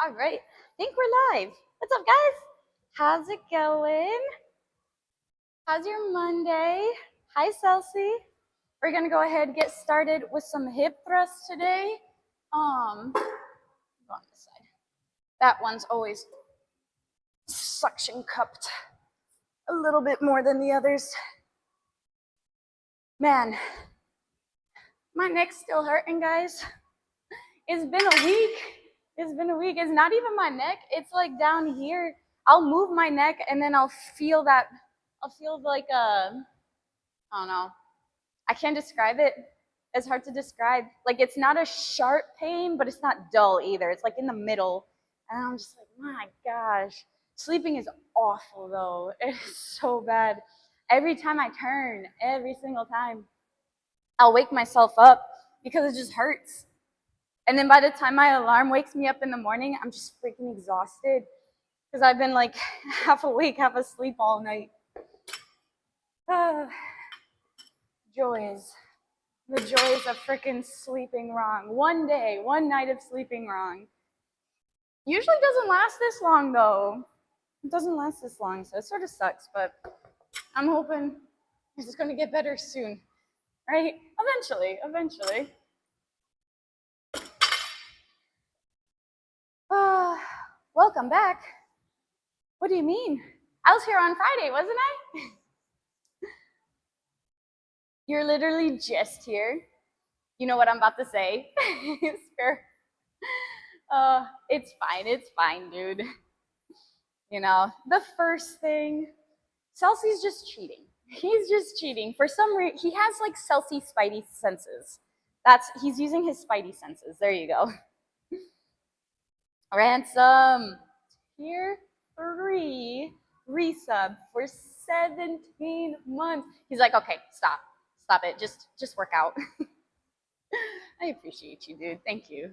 All right. I think we're live. What's up, guys? How's it going? How's your Monday? Hi, Celsi. We're gonna go ahead and get started with some hip thrusts today. Go on this side. That one's always suction cupped a little bit more than the others. Man, my neck's still hurting, guys. It's been a week. It's not even my neck. It's like down here. I'll move my neck and then I'll feel like I don't know. I can't describe it. It's hard to describe. Like it's not a sharp pain, but it's not dull either. It's like in the middle. And I'm just like, my gosh. Sleeping is awful though. It's so bad. Every time I turn, every single time, I'll wake myself up because it just hurts. And then by the time my alarm wakes me up in the morning, I'm just freaking exhausted because I've been like half awake, half asleep all night. The joys of freaking sleeping wrong. One day, one night of sleeping wrong. Usually doesn't last this long though. It doesn't last this long, so it sort of sucks, but I'm hoping it's just gonna get better soon, right? Eventually. Welcome back. What do you mean? I was here on Friday, wasn't I? You're literally just here. You know what I'm about to say. It's fine, dude. You know, the first thing, Celsi's just cheating. He's just cheating. For some reason, he has like Celsi spidey senses. He's using his spidey senses. There you go. Ransom, tier 3 resub for 17 months. He's like, okay, stop it. Just work out. I appreciate you, dude. Thank you.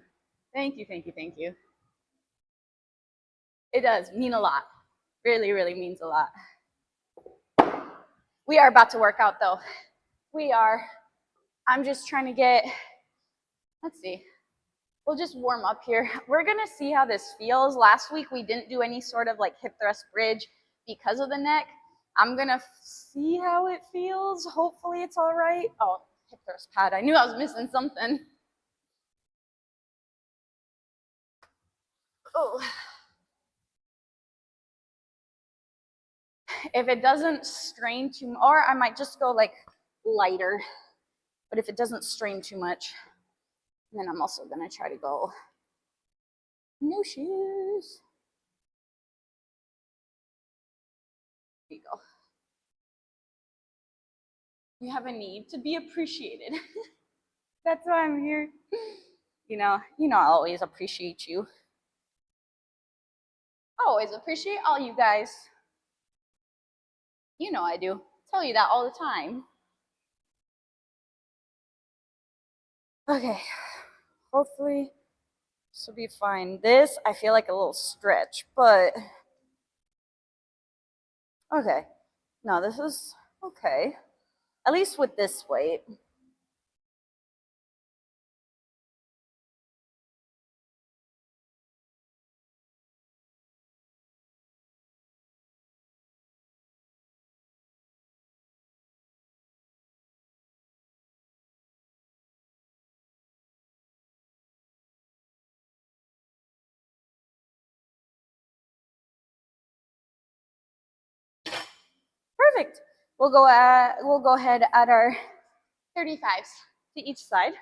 It does mean a lot. Really means a lot. We are about to work out though. We are. I'm just trying to get, let's see. We'll just warm up here. We're gonna see how this feels. Last week we didn't do any sort of like hip thrust bridge because of the neck. I'm gonna see how it feels. Hopefully it's all right. Oh, hip thrust pad. I knew I was missing something. Oh. If it doesn't strain too, or I might just go like lighter, but if it doesn't strain too much, then I'm also gonna try to go no shoes. There you go. You have a need to be appreciated. That's why I'm here. You know, I'll always appreciate you. I always appreciate all you guys. You know I do. I tell you that all the time. Okay, hopefully this will be fine. This, I feel like a little stretch, but okay. No, this is okay. At least with this weight. Perfect. We'll go ahead at our 35s to each side.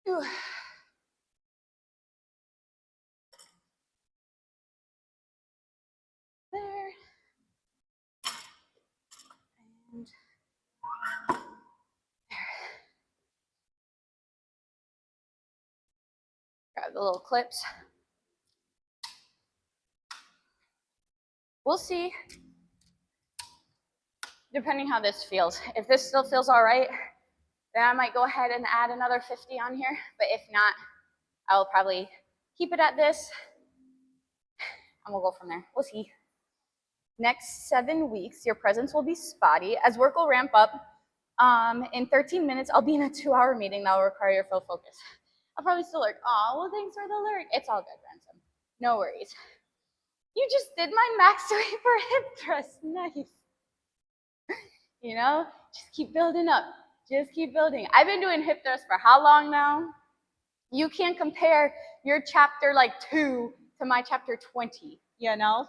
Ooh. There. And there. Grab the little clips. We'll see, depending how this feels. If this still feels all right, then I might go ahead and add another 50 on here. But if not, I will probably keep it at this, and we'll go from there. We'll see. Next 7 weeks, your presence will be spotty. As work will ramp up, In 13 minutes, I'll be in a 2-hour meeting that will require your full focus. I'll probably still lurk. Oh, well, thanks for the lurk. It's all good, Ransom. No worries. You just did my max weight for hip thrust. Nice. You know, just keep building up. Just keep building. I've been doing hip thrust for how long now? You can't compare your chapter like 2 to my chapter 20, you know?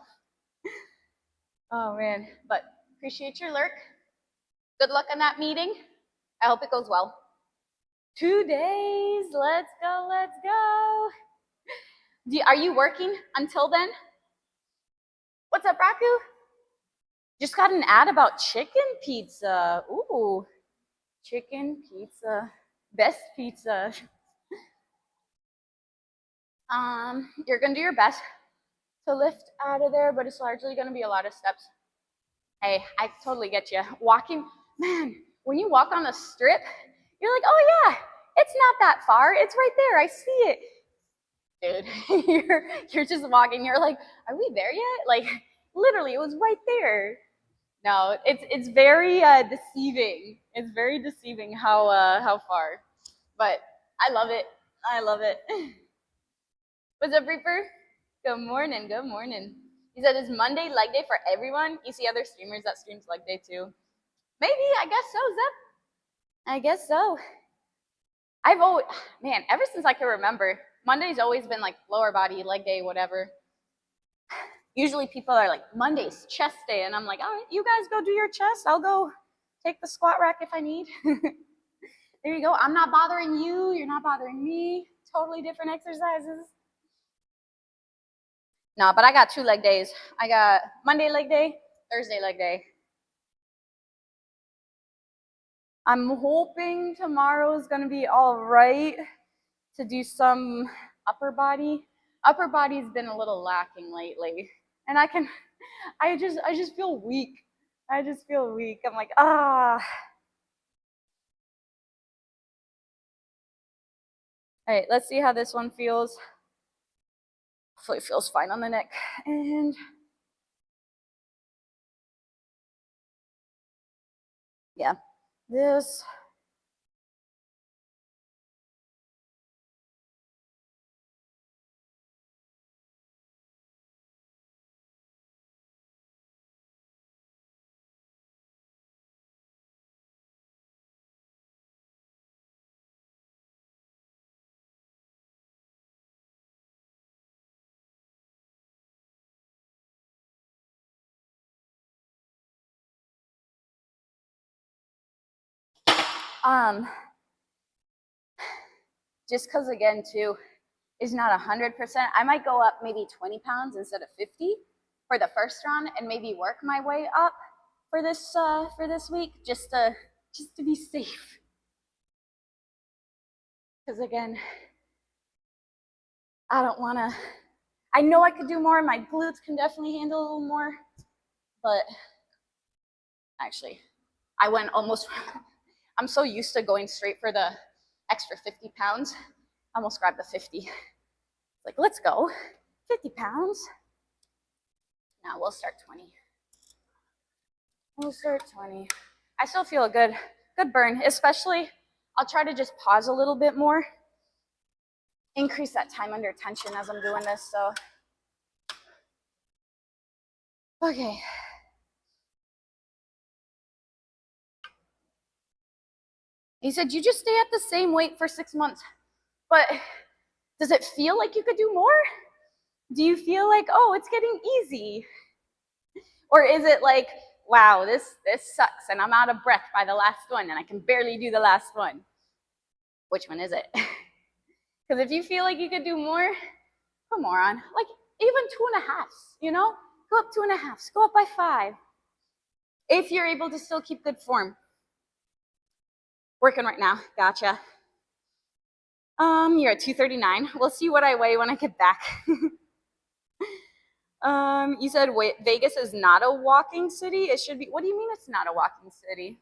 Oh man, but appreciate your lurk. Good luck on that meeting. I hope it goes well. 2 days, let's go, let's go. Are you working until then? What's up, Raku? Just got an ad about chicken pizza. Ooh, chicken pizza, best pizza. You're gonna do your best to lift out of there, but it's largely gonna be a lot of steps. Hey, I totally get you. Walking, man, when you walk on the strip, you're like, oh yeah, it's not that far. It's right there. I see it. Dude, you're just walking. You're like, are we there yet? Like, literally, it was right there. No, it's very deceiving. It's very deceiving how far. But I love it. I love it. What's up, Reaper? Good morning. Good morning. He said, is Monday leg day for everyone? You see other streamers that streams leg day too. Maybe, I guess so, Zep. I guess so. I've always, man, ever since I can remember, Monday's always been like lower body, leg day, whatever. Usually people are like, Monday's chest day. And I'm like, all right, you guys go do your chest. I'll go take the squat rack if I need. There you go. I'm not bothering you. You're not bothering me. Totally different exercises. No, but I got 2 leg days. I got Monday leg day, Thursday leg day. I'm hoping tomorrow is going to be all right to do some upper body. Upper body's been a little lacking lately. And I just feel weak. I just feel weak. I'm like, ah. All right, let's see how this one feels. Hopefully it feels fine on the neck. And yeah, this. Just because again too, is not 100%. I might go up maybe 20 pounds instead of 50 for the first round, and maybe work my way up for this week, just to be safe. Because again, I don't want to. I know I could do more. My glutes can definitely handle a little more, but actually, I went almost. I'm so used to going straight for the extra 50 pounds. I almost grabbed the 50. Like, let's go. 50 pounds. Now we'll start 20. We'll start 20. I still feel a good burn, especially I'll try to just pause a little bit more. Increase that time under tension as I'm doing this, so. Okay. He said, you just stay at the same weight for 6 months. But does it feel like you could do more? Do you feel like, oh, it's getting easy? Or is it like, wow, this sucks and I'm out of breath by the last one and I can barely do the last one? Which one is it? Because if you feel like you could do more, come on. Like even 2.5s, you know? Go up 2.5s, go up by 5. If you're able to still keep good form. Working right now, gotcha. You're at 239. We'll see what I weigh when I get back. You said Vegas is not a walking city. It should be. What do you mean it's not a walking city?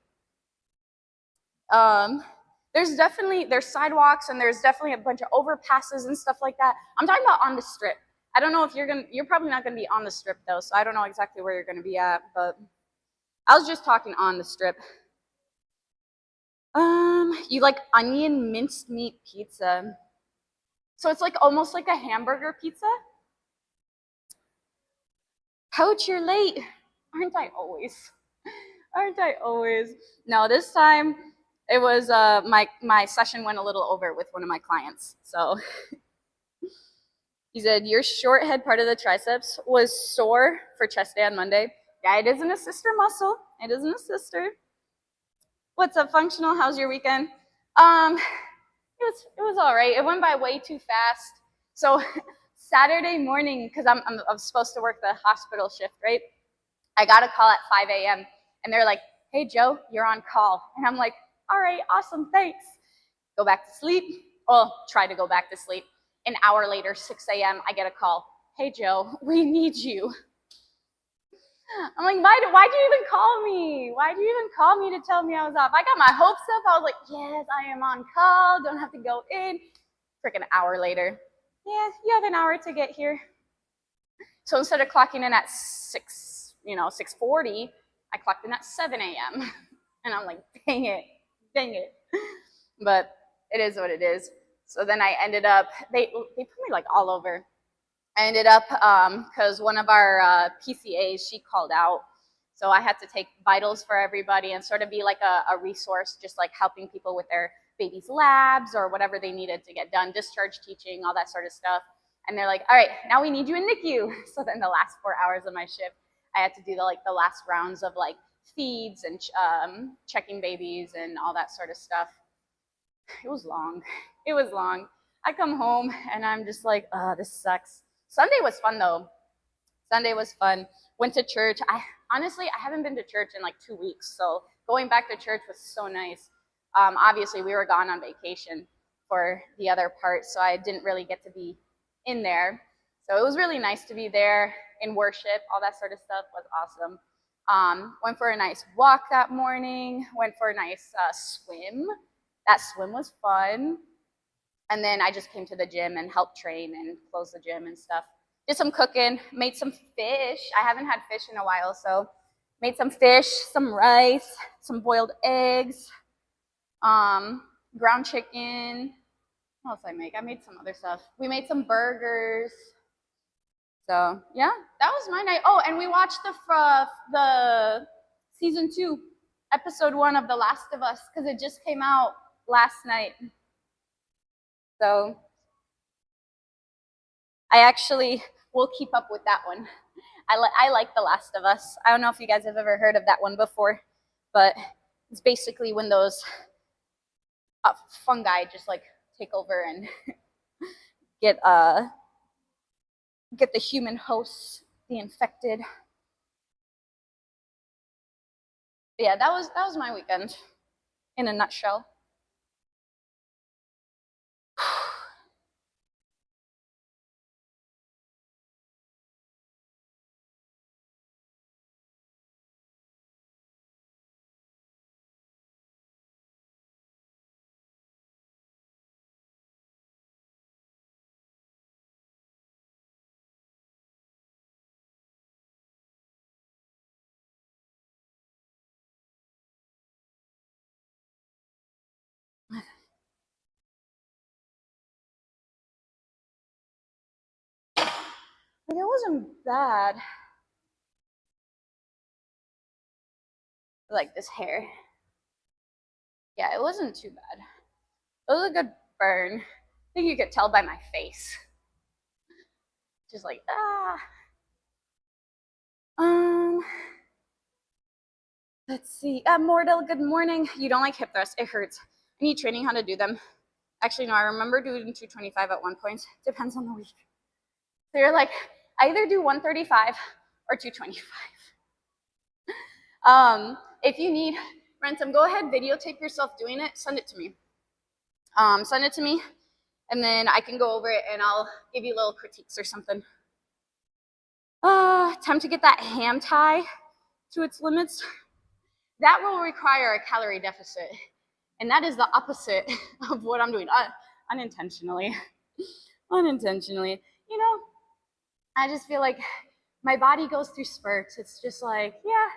There's sidewalks and there's definitely a bunch of overpasses and stuff like that. I'm talking about on the strip. I don't know if you're probably not gonna be on the strip though, so I don't know exactly where you're gonna be at, but I was just talking on the strip. You like onion minced meat pizza. So it's like almost like a hamburger pizza. Coach, you're late. Aren't I always? Aren't I always? No, this time it was my session went a little over with one of my clients. So he said your short head part of the triceps was sore for chest day on Monday. Yeah, it is an assister muscle. It is an assister. What's up, functional? How's your weekend? It was all right. It went by way too fast. So Saturday morning, because I'm supposed to work the hospital shift, right? I got a call at 5 a.m. and they're like, "Hey Joe, you're on call," and I'm like, "All right, awesome, thanks." Go back to sleep. Well, try to go back to sleep. An hour later, 6 a.m., I get a call. "Hey Joe, we need you." I'm like, why'd you even call me? Why'd you even call me to tell me I was off? I got my hopes up. I was like, yes, I am on call. Don't have to go in. Freaking hour later. Yeah, you have an hour to get here. So instead of clocking in at 6:40, I clocked in at 7 a.m. And I'm like, dang it. But it is what it is. So then I ended up, they put me like all over. I ended up, because one of our PCAs, she called out. So I had to take vitals for everybody and sort of be like a resource, just like helping people with their baby's labs or whatever they needed to get done, discharge teaching, all that sort of stuff. And they're like, all right, now we need you in NICU. So then the last 4 hours of my shift, I had to do the last rounds of like feeds and checking babies and all that sort of stuff. It was long. It was long. I come home and I'm just like, oh, this sucks. Sunday was fun though. Sunday was fun. Went to church. Honestly, I haven't been to church in like 2 weeks. So going back to church was so nice. Obviously, we were gone on vacation for the other part, so I didn't really get to be in there. So it was really nice to be there in worship. All that sort of stuff was awesome. Went for a nice walk that morning. Went for a nice swim. That swim was fun. And then I just came to the gym and helped train and close the gym and stuff. Did some cooking, made some fish. I haven't had fish in a while, so made some fish, some rice, some boiled eggs, ground chicken. What else did I make? I made some other stuff. We made some burgers. So yeah, that was my night. Oh, and we watched the season 2, episode 1 of The Last of Us because it just came out last night. So I actually will keep up with that one. I like The Last of Us. I don't know if you guys have ever heard of that one before, but it's basically when those fungi just like take over and get the human hosts, the infected. But yeah, that was my weekend in a nutshell. Like, it wasn't bad. Like this hair. Yeah, it wasn't too bad. It was a good burn. I think you could tell by my face. Just like, let's see. Mordell, good morning. You don't like hip thrusts. It hurts. I need training how to do them. Actually, no, I remember doing 225 at one point. Depends on the week. So you're like, I either do 135 or 225. If you need, Rentum, go ahead, videotape yourself doing it, send it to me. Send it to me, and then I can go over it and I'll give you little critiques or something. Time to get that ham tie to its limits. That will require a calorie deficit, and that is the opposite of what I'm doing, unintentionally. Unintentionally. You know, I just feel like my body goes through spurts. It's just like, yeah,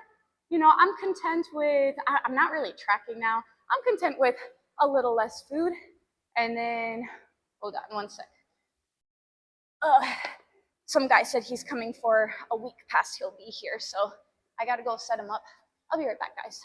you know, I'm content with, I'm not really tracking now. I'm content with a little less food. And then, hold on one sec. Some guy said he's coming for a week past he'll be here, so I gotta go set him up. I'll be right back, guys.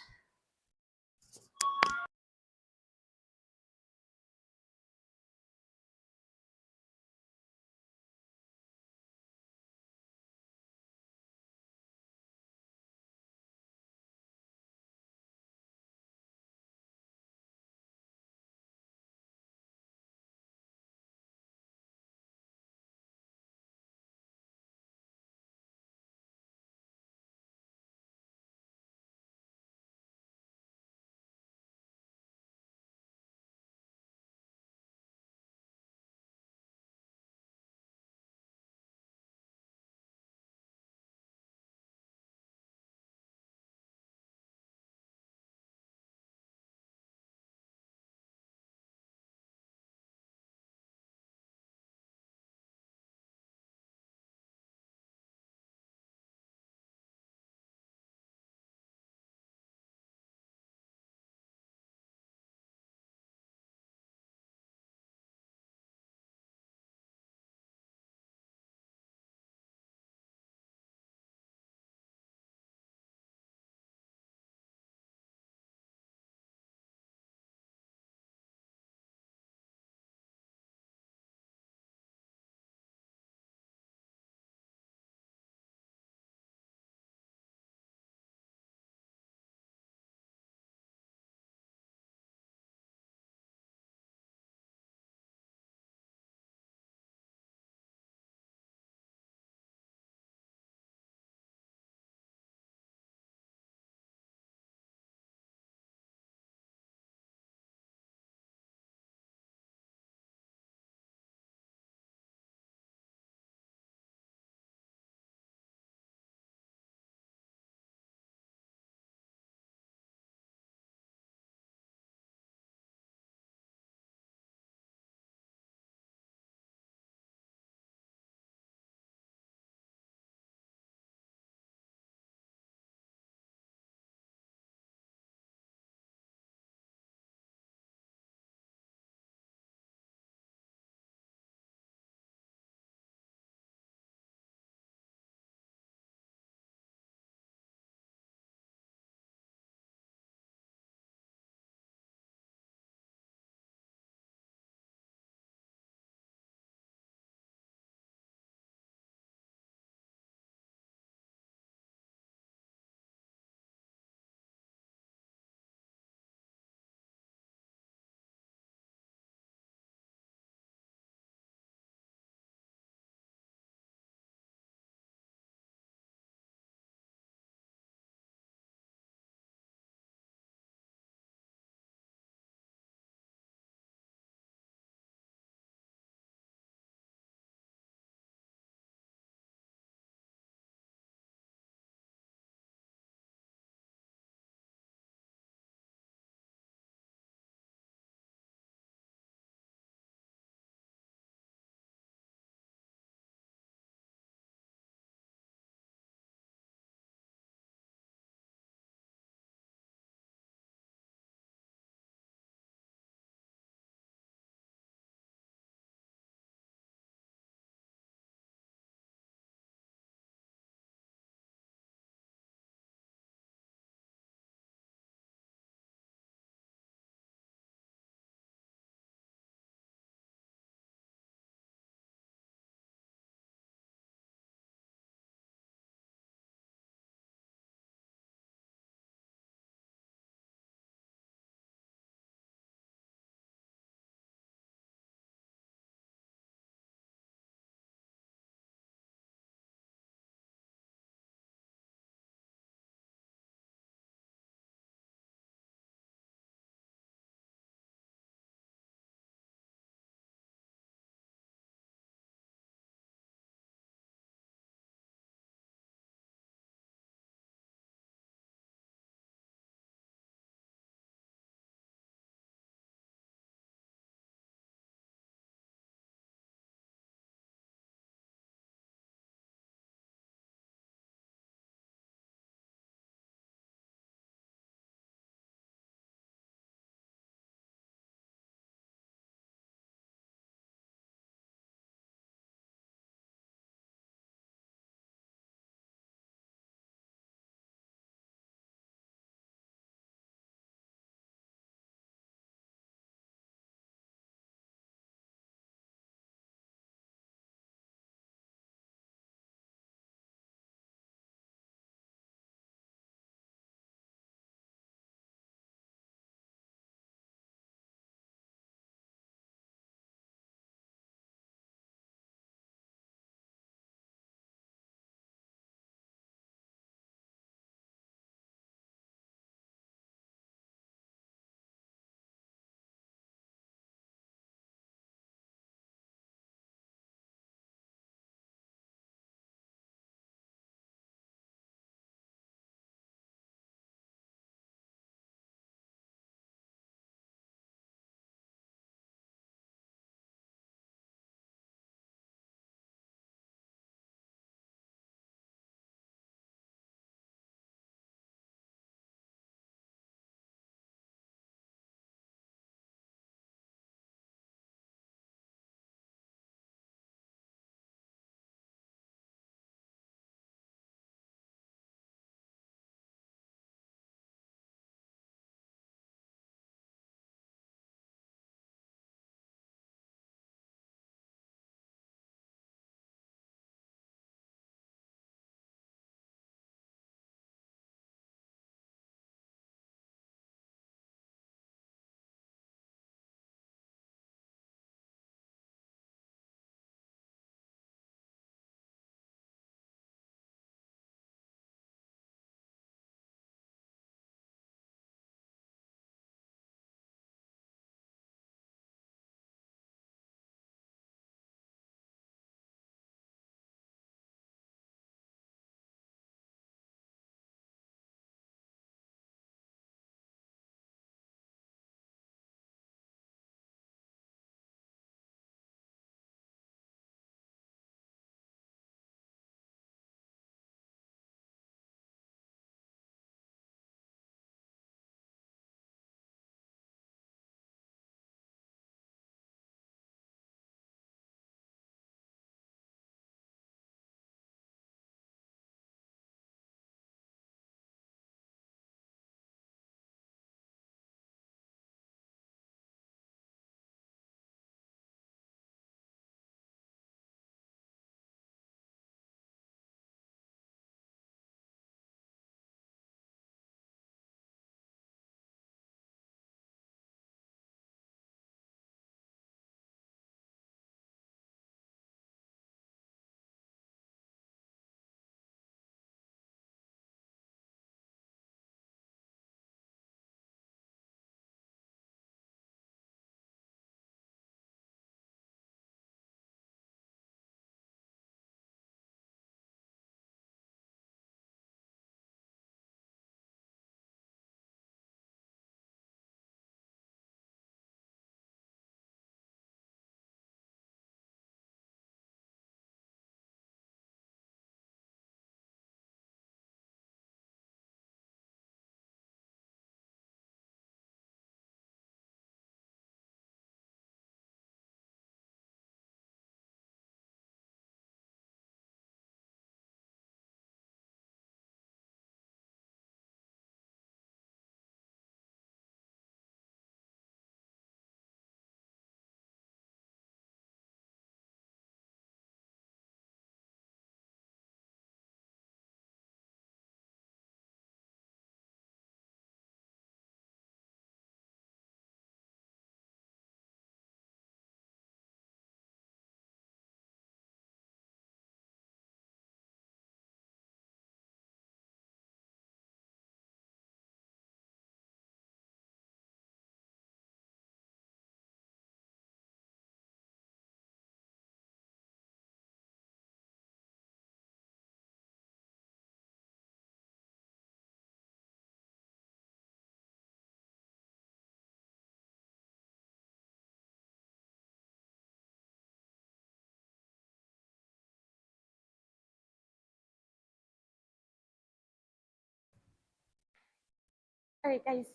All right, guys,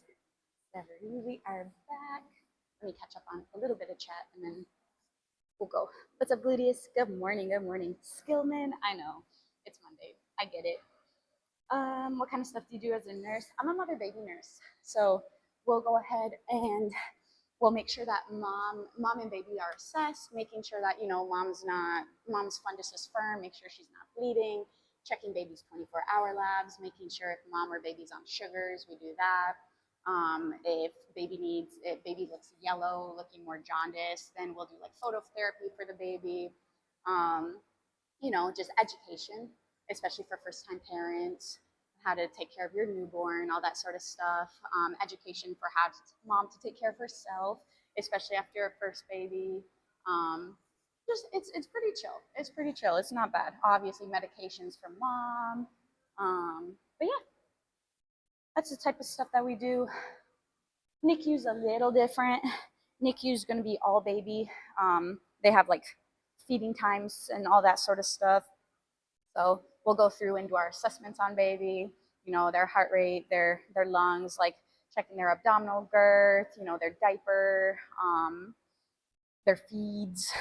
we are back. Let me catch up on a little bit of chat and then we'll go. What's up, Gluteus? Good morning, good morning. Skillman, I know, it's Monday. I get it. What kind of stuff do you do as a nurse? I'm a mother baby nurse. So we'll go ahead and we'll make sure that mom and baby are assessed, making sure that, mom's fundus is firm, make sure she's not bleeding, checking baby's 24-hour labs, making sure if mom or baby's on sugars, we do that. If baby looks yellow, looking more jaundiced, then we'll do like phototherapy for the baby. Um, just education, especially for first time parents, how to take care of your newborn, all that sort of stuff. Education for how mom to take care of herself, especially after her first baby. It's pretty chill. It's pretty chill. It's not bad. Obviously, medications for mom. But yeah, that's the type of stuff that we do. NICU's a little different. NICU's going to be all baby. They have like feeding times and all that sort of stuff. So we'll go through and do our assessments on baby, their heart rate, their lungs, like checking their abdominal girth, their diaper, their feeds.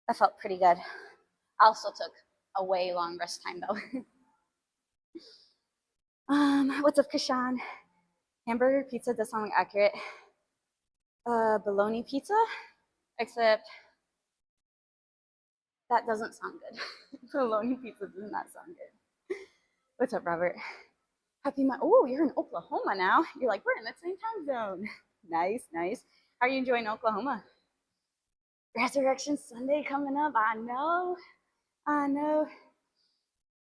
That felt pretty good. I also took a way long rest time though. What's up, Kashan? Hamburger pizza does sound accurate. Bologna pizza, except that doesn't sound good. Bologna pizza does not sound good. What's up, Robert? Oh, you're in Oklahoma now. You're like, we're in the same time zone. Nice, nice. How are you enjoying Oklahoma? Resurrection Sunday coming up. I know.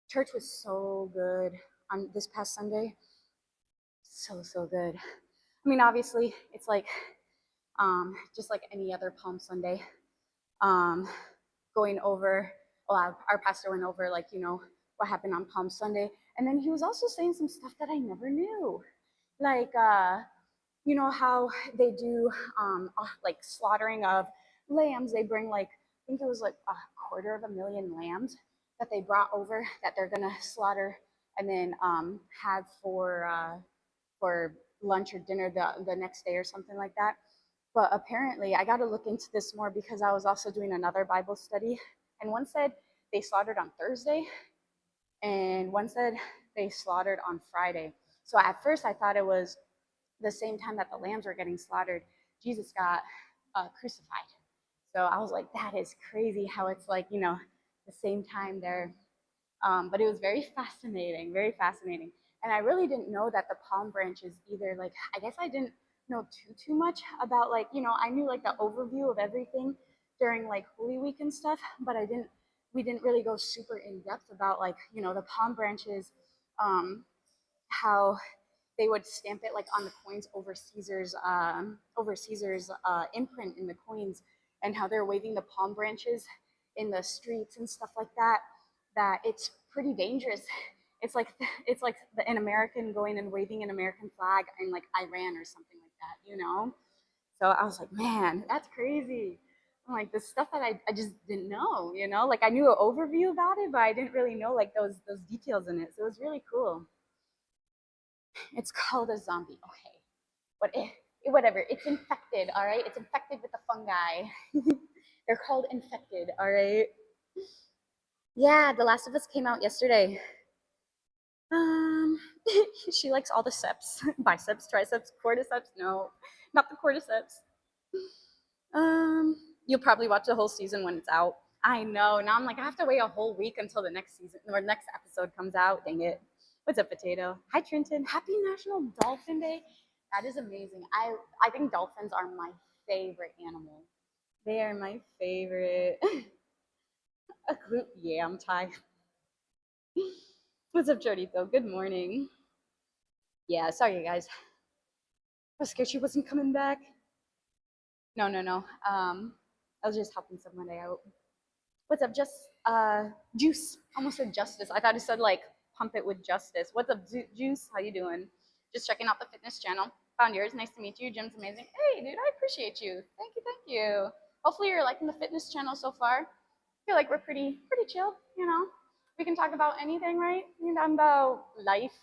Church was so good on this past Sunday. So good. I mean, obviously, it's like just like any other Palm Sunday. Going over, well, our pastor went over like, what happened on Palm Sunday. And then he was also saying some stuff that I never knew. Like, how they do like slaughtering of lambs. They bring like, I think it was like 250,000 lambs that they brought over that they're gonna slaughter and then have for lunch or dinner the next day or something like that. But apparently, I got to look into this more because I was also doing another Bible study, and one said they slaughtered on Thursday, and one said they slaughtered on Friday. So at first, I thought it was the same time that the lambs were getting slaughtered, Jesus got crucified. So I was like, that is crazy how it's like, the same time there. But it was very fascinating, very fascinating. And I really didn't know that the palm branches either. Like, I guess I didn't know too much about like, I knew like the overview of everything during like Holy Week and stuff, but we didn't really go super in depth about like, the palm branches, how they would stamp it like on the coins over Caesar's imprint in the coins, and how they're waving the palm branches in the streets and stuff like that. That it's pretty dangerous. It's like an American going and waving an American flag in like Iran or something like that. So I was like, man, that's crazy. I'm like the stuff that I just didn't know. Like I knew an overview about it, but I didn't really know like those details in it. So it was really cool. It's called a zombie. Okay. Whatever. It's infected, all right? It's infected with the fungi. They're called infected, all right? Yeah, The Last of Us came out yesterday. She likes all the seps. Biceps, triceps, cordyceps. No, not the cordyceps. You'll probably watch the whole season when it's out. I know. Now I'm like, I have to wait a whole week until the next season or next episode comes out. Dang it. What's up, Potato? Hi, Trenton. Happy National Dolphin Day. That is amazing. I think dolphins are my favorite animal. They are my favorite. A group, yeah, I'm tired. What's up, Jordito? Good morning. Yeah, sorry, guys. I was scared she wasn't coming back. No, no, no. I was just helping somebody out. What's up, Juice? Almost said Justice. I thought it said like pump it with justice. What's up, Juice? How you doing? Just checking out the fitness channel. Found yours. Nice to meet you. Jim's amazing. Hey, dude, I appreciate you. Thank you, thank you. Hopefully you're liking the fitness channel so far. I feel like we're pretty chill. You know, we can talk about anything, right? We can talk about life.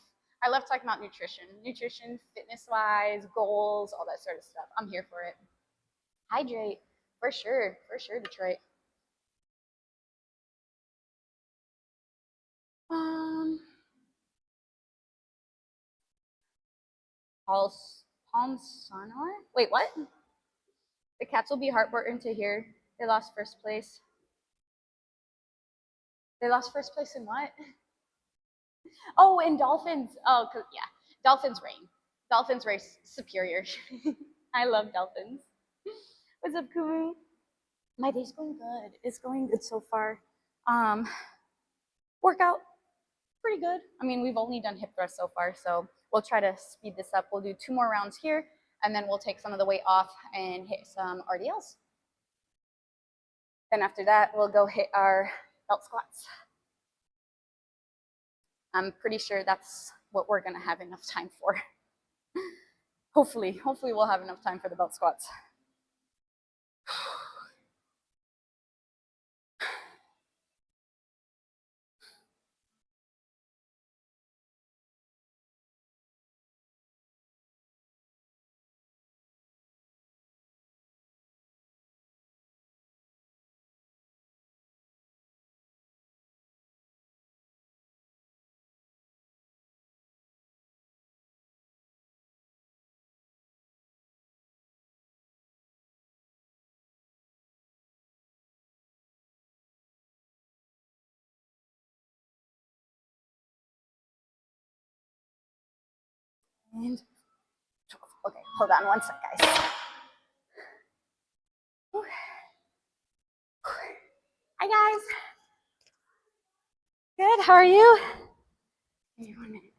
I love talking about nutrition, fitness wise, goals, all that sort of stuff. I'm here for it. Hydrate, for sure, Detroit. Um, Paul Palm Sonor. Wait, what? The Cats will be heartbroken to hear they lost first place. They lost first place in what? Oh, in Dolphins. Oh, yeah, Dolphins reign. Dolphins race superior. I love Dolphins. What's up, Kumu? My day's going good. It's going good so far. Um, Workout pretty good. I mean, we've only done hip thrust so far, so we'll try to speed this up. We'll do 2 more rounds here, and then we'll take some of the weight off and hit some RDLs. Then after that, we'll go hit our belt squats. I'm pretty sure that's what we're gonna have enough time for. Hopefully we'll have enough time for the belt squats. And 12. Okay, hold on one sec, guys. Hi, guys. Good, how are you? Give me 1 minute.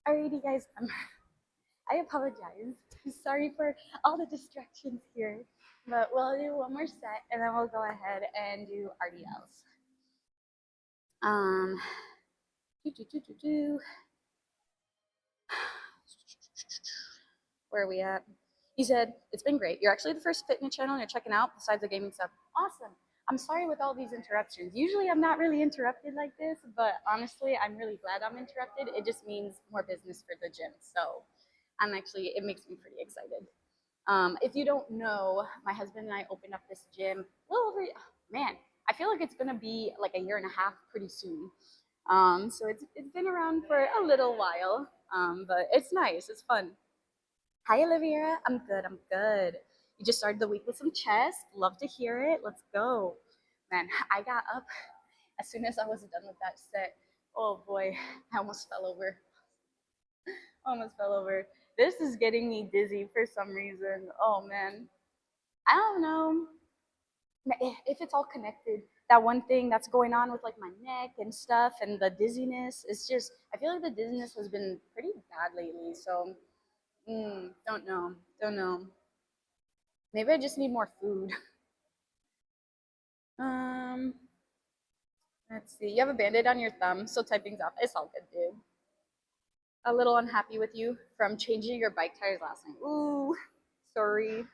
Alrighty, guys. I apologize. Sorry for all the distractions here, but we'll do one more set and then we'll go ahead and do RDLs. Um, do, do, do, do, do. Where are we at? You said it's been great. You're actually the first fitness channel you're checking out besides the gaming stuff. Awesome. I'm sorry with all these interruptions. Usually I'm not really interrupted like this, but honestly, I'm really glad I'm interrupted. It just means more business for the gym. So it makes me pretty excited. If you don't know, my husband and I opened up this gym. Well, man, I feel like it's gonna be like a year and a half pretty soon. So it's been around for a little while, but it's nice. It's fun. Hi, Olivia. I'm good. I'm good. You just started the week with some chest. Love to hear it. Let's go. Man, I got up as soon as I was done with that set. Oh boy, I almost fell over. Almost fell over. This is getting me dizzy for some reason. Oh man. I don't know if it's all connected. That one thing that's going on with like my neck and stuff and the dizziness. It's just, I feel like the dizziness has been pretty bad lately. So, don't know. Don't know. Maybe I just need more food. Um, let's see. You have a band-aid on your thumb, so typing's off. It's all good, dude. A little unhappy with you from changing your bike tires last night. Ooh, sorry.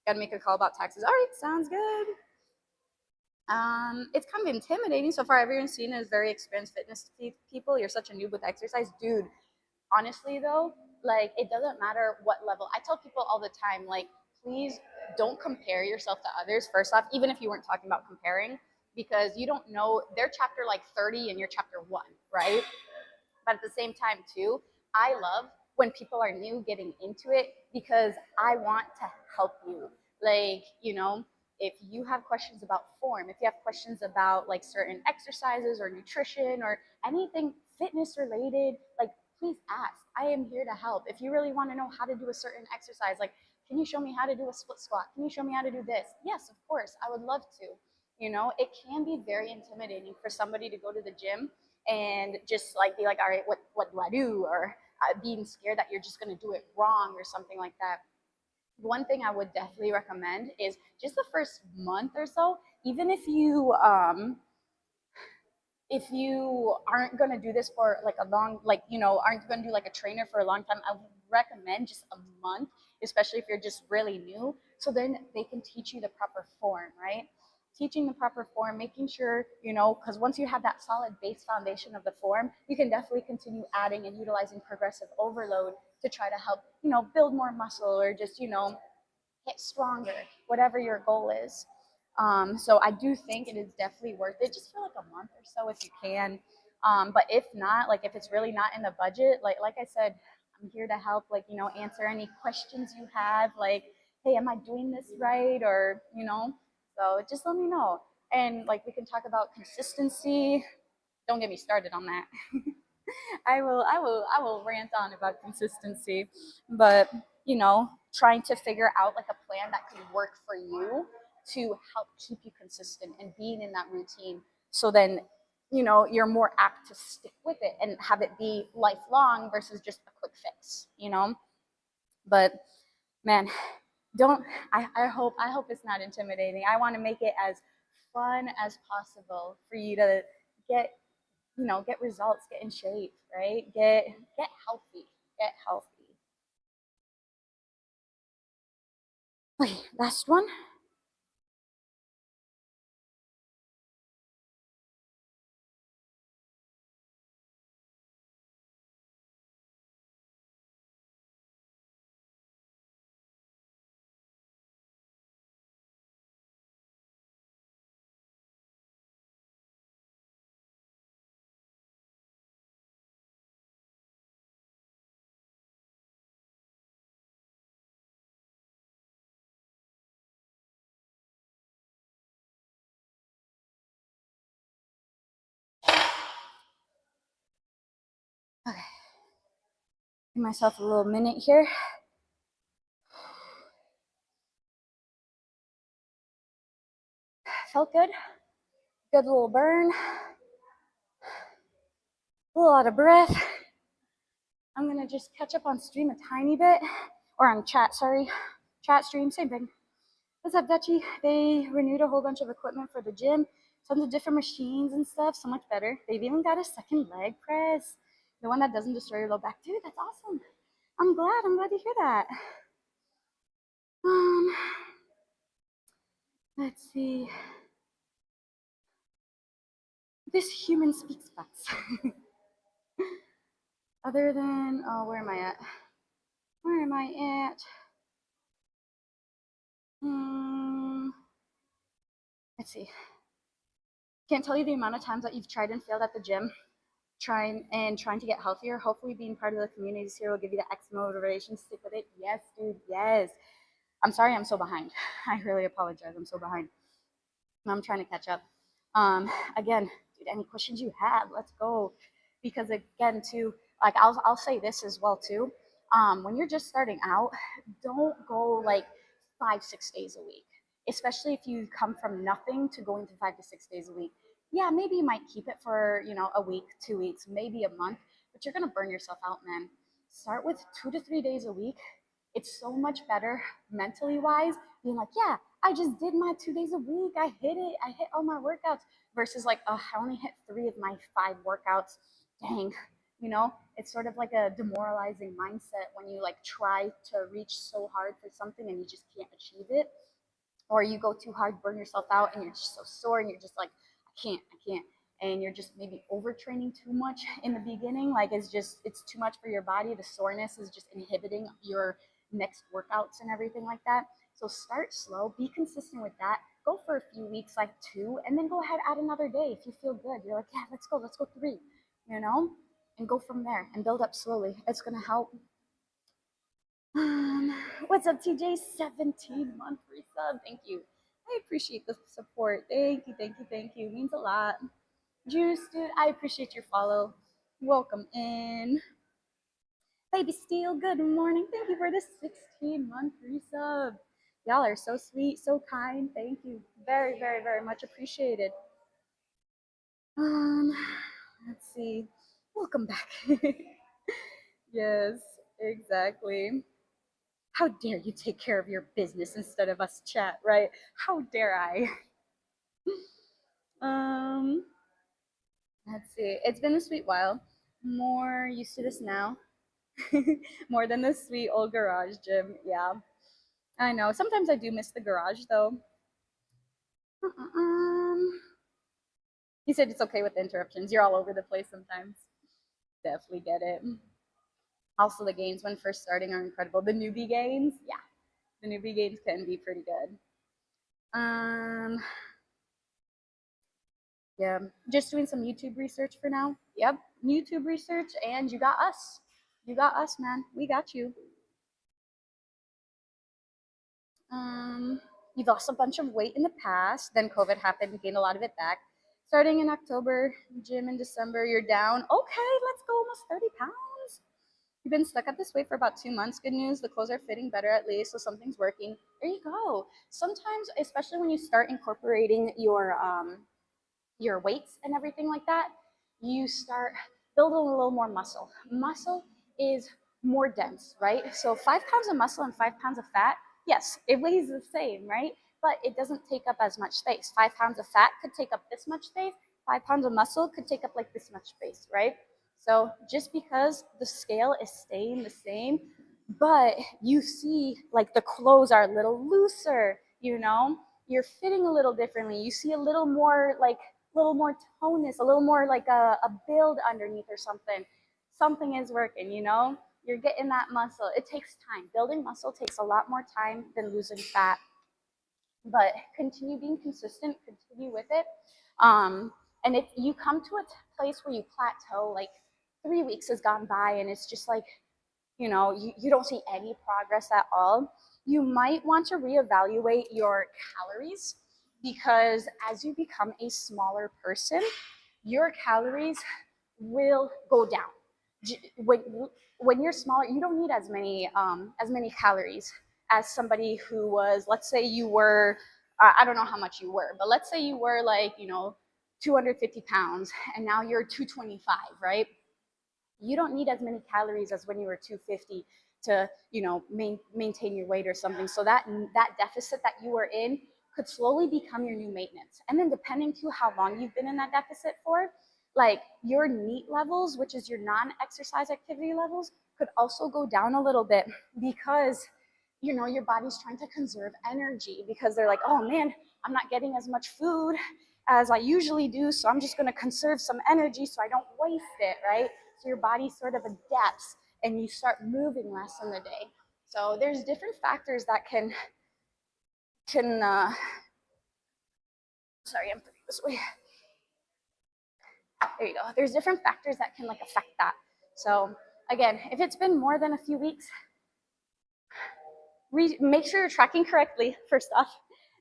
Gotta make a call about taxes. All right, sounds good. It's kind of intimidating so far. Everyone's seen as very experienced fitness people. You're such a noob with exercise, dude. Honestly, though, like it doesn't matter what level. I tell people all the time, like, please don't compare yourself to others. First off, even if you weren't talking about comparing, because you don't know their chapter like 30 and your chapter 1, right? But at the same time, too, I love when people are new getting into it because I want to help you. Like, if you have questions about form, if you have questions about like certain exercises or nutrition or anything fitness related, like please ask. I am here to help. If you really want to know how to do a certain exercise, like, can you show me how to do a split squat? Can you show me how to do this? Yes, of course, I would love to. It can be very intimidating for somebody to go to the gym and just like be like, all right, what do I do? Or being scared that you're just going to do it wrong or something like that. One thing I would definitely recommend is just the first month or so, even if you aren't going to do this for like a long, like, aren't going to do like a trainer for a long time, I would recommend just a month, especially if you're just really new. So then they can teach you the proper form, right? Teaching the proper form, making sure, because once you have that solid base foundation of the form, you can definitely continue adding and utilizing progressive overload to try to help, build more muscle or just, get stronger, whatever your goal is. So I do think it is definitely worth it, just for like a month or so if you can. But if not, like if it's really not in the budget, like I said, I'm here to help, like, answer any questions you have, like, hey, am I doing this right? Or, so just let me know. And like we can talk about consistency. Don't get me started on that. I will rant on about consistency, but trying to figure out like a plan that can work for you to help keep you consistent and being in that routine. So then, you're more apt to stick with it and have it be lifelong versus just a quick fix. But man, don't I hope it's not intimidating. I want to make it as fun as possible for you to get get results, get in shape, right? Get healthy, get healthy. Okay, last one. Okay, give myself a little minute here. Felt good. Good little burn. A little out of breath. I'm gonna just catch up on stream a tiny bit, or on chat, sorry. Chat stream, same thing. What's up, Dutchy? They renewed a whole bunch of equipment for the gym, tons of different machines and stuff, so much better. They've even got a second leg press, the one that doesn't destroy your low back. Dude, that's awesome. I'm glad to hear that. Let's see. This human speaks facts. Other than, oh, where am I at? Where am I at? Let's see. Can't tell you the amount of times that you've tried and failed at the gym, trying to get healthier. Hopefully being part of the communities here will give you the X motivation. Stick with it. Yes, dude, yes. I'm sorry I'm so behind. I really apologize. I'm so behind. I'm trying to catch up. Again, dude, any questions you have, let's go. Because again, too, like I'll say this as well too. When you're just starting out, don't go like 5-6 days a week, especially if you come from nothing to going to 5 to 6 days a week. Yeah, maybe you might keep it for a week, 2 weeks, maybe a month, but you're gonna burn yourself out, man. Start with 2 to 3 days a week. It's so much better mentally wise, being like, yeah, I just did my 2 days a week. I hit it. I hit all my workouts versus like, oh, I only hit 3 of my 5 workouts. Dang, it's sort of like a demoralizing mindset when you like try to reach so hard for something and you just can't achieve it. Or you go too hard, burn yourself out, and you're just so sore and you're just like, I can't. And you're just maybe overtraining too much in the beginning. Like it's too much for your body. The soreness is just inhibiting your next workouts and everything like that. So start slow, be consistent with that. Go for a few weeks, like 2, and then go ahead, add another day if you feel good. You're like, yeah, let's go 3, and go from there and build up slowly. It's gonna help. What's up, TJ? 17-month resub. Thank you. I appreciate the support. Thank you. It means a lot. Juice, dude, I appreciate your follow. Welcome in. Baby Steel, good morning. Thank you for the 16-month resub. Y'all are so sweet, so kind. Thank you. Very, very, very much appreciated. Let's see. Welcome back. Yes, exactly. How dare you take care of your business instead of us chat, right? How dare I? Let's see. It's been a sweet while. More used to this now. More than the sweet old garage gym. Yeah. I know. Sometimes I do miss the garage though. He said it's okay with the interruptions. You're all over the place sometimes. Definitely get it. Also, the games when first starting are incredible. The newbie games, yeah. The newbie games can be pretty good. Yeah, just doing some YouTube research for now. Yep, YouTube research, and you got us. You got us, man. We got you. You lost a bunch of weight in the past. Then COVID happened, gained a lot of it back. Starting in October, gym in December, you're down. Okay, let's go, almost 30 pounds. You've been stuck at this weight for about 2 months. Good news, the clothes are fitting better at least, so something's working. There you go. Sometimes, especially when you start incorporating your weights and everything like that, you start building a little more muscle. Muscle is more dense, right? So 5 pounds of muscle and 5 pounds of fat, yes, it weighs the same, right? But it doesn't take up as much space. 5 pounds of fat could take up this much space. 5 pounds of muscle could take up like this much space, right? So just because the scale is staying the same, but you see like the clothes are a little looser, you're fitting a little differently. You see a little more toneness, a little more like a build underneath or something. Something is working, You're getting that muscle. It takes time. Building muscle takes a lot more time than losing fat. But continue being consistent, continue with it. And if you come to a place where you plateau, like 3 weeks has gone by and it's just like, you don't see any progress at all, you might want to reevaluate your calories, because as you become a smaller person, your calories will go down. When you're smaller, you don't need as many calories as somebody who was, let's say you were, I don't know how much you were, but let's say you were like 250 pounds and now you're 225, right? you don't need as many calories as when you were 250 to, you know, maintain your weight or something. So that deficit that you were in could slowly become your new maintenance. And then depending to how long you've been in that deficit for, like your NEAT levels, which is your non-exercise activity levels, could also go down a little bit because, you know, your body's trying to conserve energy because they're like, oh man, I'm not getting as much food as I usually do, so I'm just going to conserve some energy so I don't waste it, right? So your body sort of adapts and you start moving less in the day. So there's different factors that can sorry, I'm putting this way. There you go. There's different factors that can like affect that. So again, if it's been more than a few weeks, make sure you're tracking correctly, first off.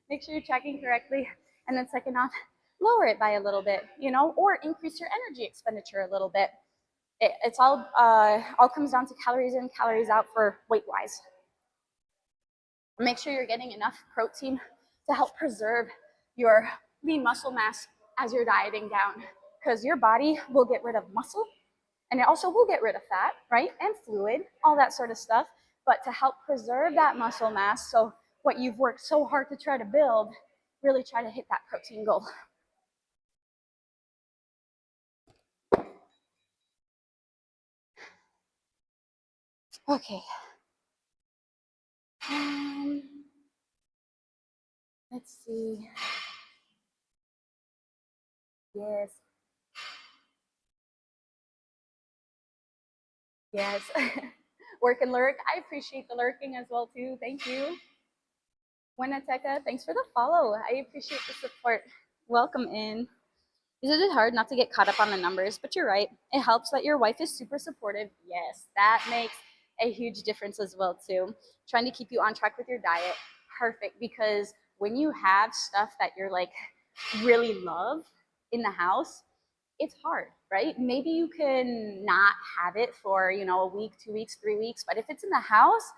Make sure you're tracking correctly. And then second off, lower it by a little bit, you know, or increase your energy expenditure a little bit. It's all comes down to calories in, calories out for weight-wise. Make sure you're getting enough protein to help preserve your lean muscle mass as you're dieting down, because your body will get rid of muscle and it also will get rid of fat, right? And fluid, all that sort of stuff. But to help preserve that muscle mass, so what you've worked so hard to try to build, really try to hit that protein goal. Okay. Let's see. Yes. Yes. Work and lurk. I appreciate the lurking as well too. Thank you. Winneteca, thanks for the follow. I appreciate the support. Welcome in. Is it hard not to get caught up on the numbers? But you're right. It helps that your wife is super supportive. Yes, that makes a huge difference as well too. Trying to keep you on track with your diet. Perfect, because when you have stuff that you're like really love in the house, it's hard, right? Maybe you can not have it for, you know, a week, 2 weeks, 3 weeks, but if it's in the house,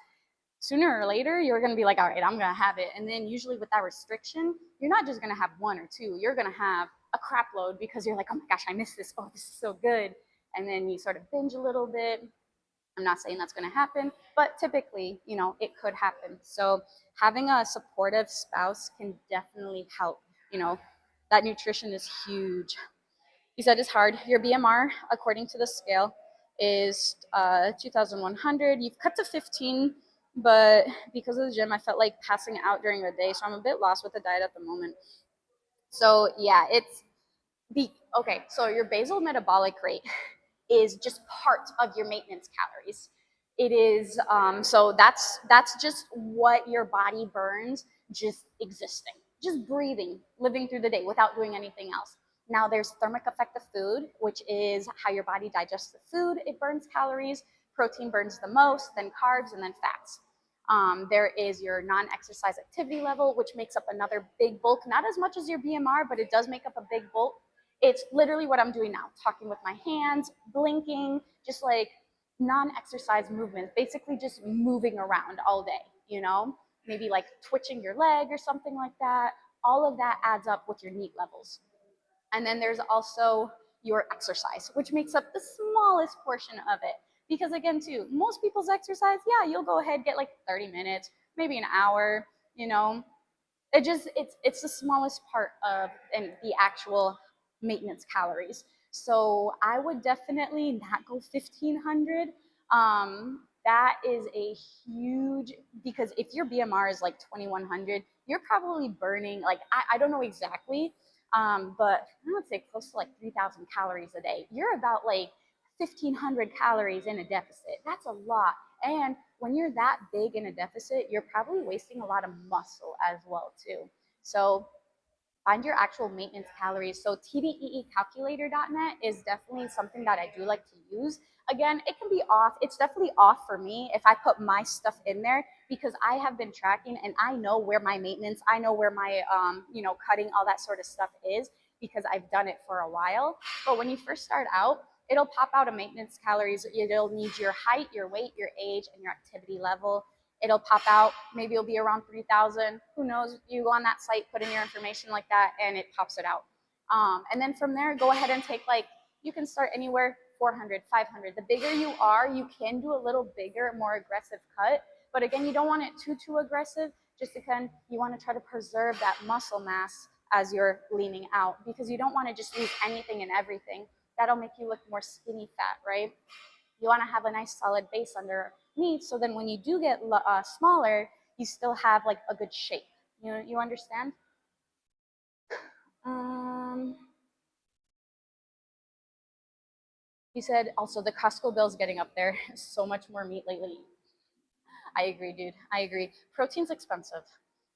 sooner or later, you're going to be like, all right, I'm going to have it. And then usually with that restriction, you're not just going to have one or two. You're going to have a crap load because you're like, oh my gosh, I missed this. Oh, this is so good. And then you sort of binge a little bit. I'm not saying that's going to happen, but typically, you know, it could happen. So having a supportive spouse can definitely help. You know, that nutrition is huge. You said it's hard. Your BMR, according to the scale, is 2,100. You've cut to 15, but because of the gym, I felt like passing out during the day, so I'm a bit lost with the diet at the moment. So yeah, okay. So your basal metabolic rate is just part of your maintenance calories. It is so that's just what your body burns, just existing, just breathing, living through the day without doing anything else. Now there's thermic effect of food, which is how your body digests the food. It burns calories. Protein burns the most, then carbs, and then fats. There is your non-exercise activity level, which makes up another big bulk, not as much as your BMR, but it does make up a big bulk. It's literally what I'm doing now, talking with my hands, blinking, just like non-exercise movements, basically just moving around all day, you know, maybe like twitching your leg or something like that. All of that adds up with your NEAT levels. And then there's also your exercise, which makes up the smallest portion of it. Because again, too, most people's exercise, yeah, you'll go ahead, get like 30 minutes, maybe an hour, you know. It's the smallest part of the actual maintenance calories. So I would definitely not go 1,500. That is a huge, because if your BMR is like 2,100, you're probably burning, like, I don't know exactly, but I would say close to like 3,000 calories a day. You're about like 1,500 calories in a deficit. That's a lot. And when you're that big in a deficit, you're probably wasting a lot of muscle as well too. So find your actual maintenance calories. So tdeecalculator.net is definitely something that I do like to use. Again, it can be off. It's definitely off for me if I put my stuff in there, because I have been tracking and I know where my maintenance, I know where my, cutting, all that sort of stuff is, because I've done it for a while. But when you first start out, it'll pop out a maintenance calories. It'll need your height, your weight, your age, and your activity level. It'll pop out, maybe it'll be around 3,000. Who knows? You go on that site, put in your information like that, and it pops it out. And then from there, go ahead and take, like, you can start anywhere 400, 500. The bigger you are, you can do a little bigger, more aggressive cut. But again, you don't want it too aggressive. Just again, you want to try to preserve that muscle mass as you're leaning out, because you don't want to just lose anything and everything. That'll make you look more skinny fat, right? You want to have a nice solid base underneath, so then when you do get smaller, you still have like a good shape. You understand? He said also the Costco bill's getting up there. So much more meat lately. I agree, dude. I agree. Protein's expensive.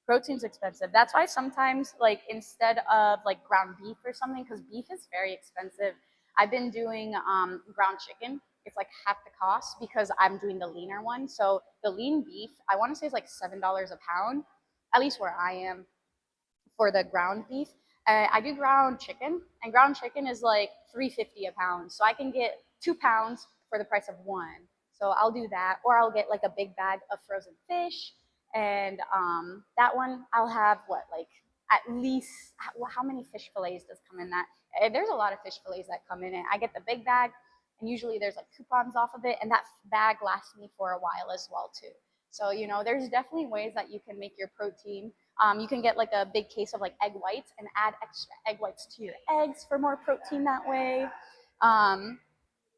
Protein's expensive. That's why sometimes, like, instead of like ground beef or something, because beef is very expensive, I've been doing ground chicken. It's like half the cost because I'm doing the leaner one. So the lean beef, I want to say, is like $7 a pound, at least where I am for the ground beef. I do ground chicken, and ground chicken is like $3.50 a pound. So I can get 2 pounds for the price of one. So I'll do that, or I'll get like a big bag of frozen fish, and that one I'll have like at least how many fish fillets does come in that? There's a lot of fish fillets that come in it. I get the big bag, and usually there's like coupons off of it, and that bag lasts me for a while as well too. So there's definitely ways that you can make your protein. You can get like a big case of like egg whites and add extra egg whites to your eggs for more protein that way.